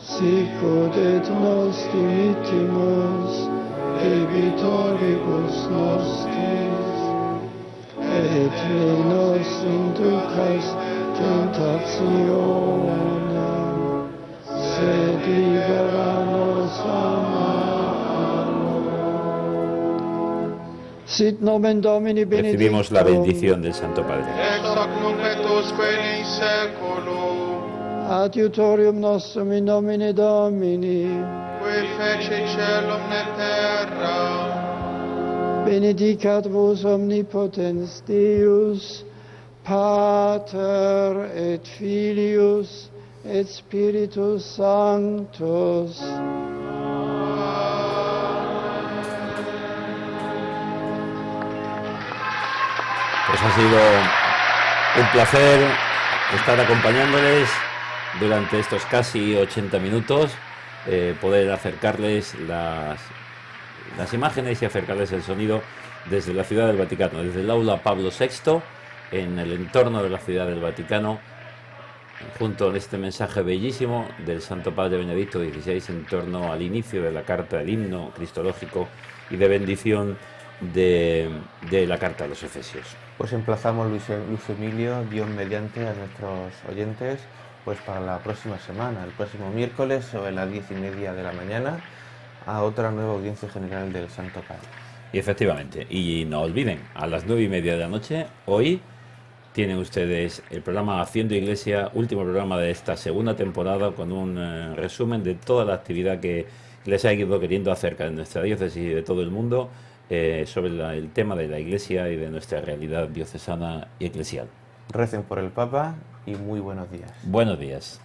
sicut et nos dimittimus debitoribus nostris, et ne nos inducas tentationem, sed libera nos a malo. Sit nomen Domini benedictum. Recibimos la bendición del Santo Padre. Ex hoc nunc et usque in seculum. Adiutorium nostrum in nomine Domini. Qui fece celum et terra. Benedicat vos omnipotens Deus, Pater et Filius et Spiritus Sanctus. Pues ha sido un placer estar acompañándoles durante estos casi 80 minutos, poder acercarles las imágenes y acercarles el sonido desde la Ciudad del Vaticano, desde el aula Pablo VI, en el entorno de la Ciudad del Vaticano, junto a este mensaje bellísimo del Santo Padre Benedicto XVI en torno al inicio de la carta, del himno cristológico y de bendición de la carta a los Efesios. Pues emplazamos, Luis Emilio, Dios mediante, a nuestros oyentes, pues para la próxima semana, el próximo miércoles sobre las 10:30 de la mañana, a otra nueva audiencia general del Santo Padre. Y efectivamente, y no olviden, a las 9:30 de la noche, hoy tienen ustedes el programa Haciendo Iglesia, último programa de esta segunda temporada, con un resumen de toda la actividad que les ha ido queriendo acerca de nuestra diócesis y de todo el mundo, sobre el tema de la Iglesia y de nuestra realidad diocesana y eclesial. Recen por el Papa y muy buenos días. Buenos días.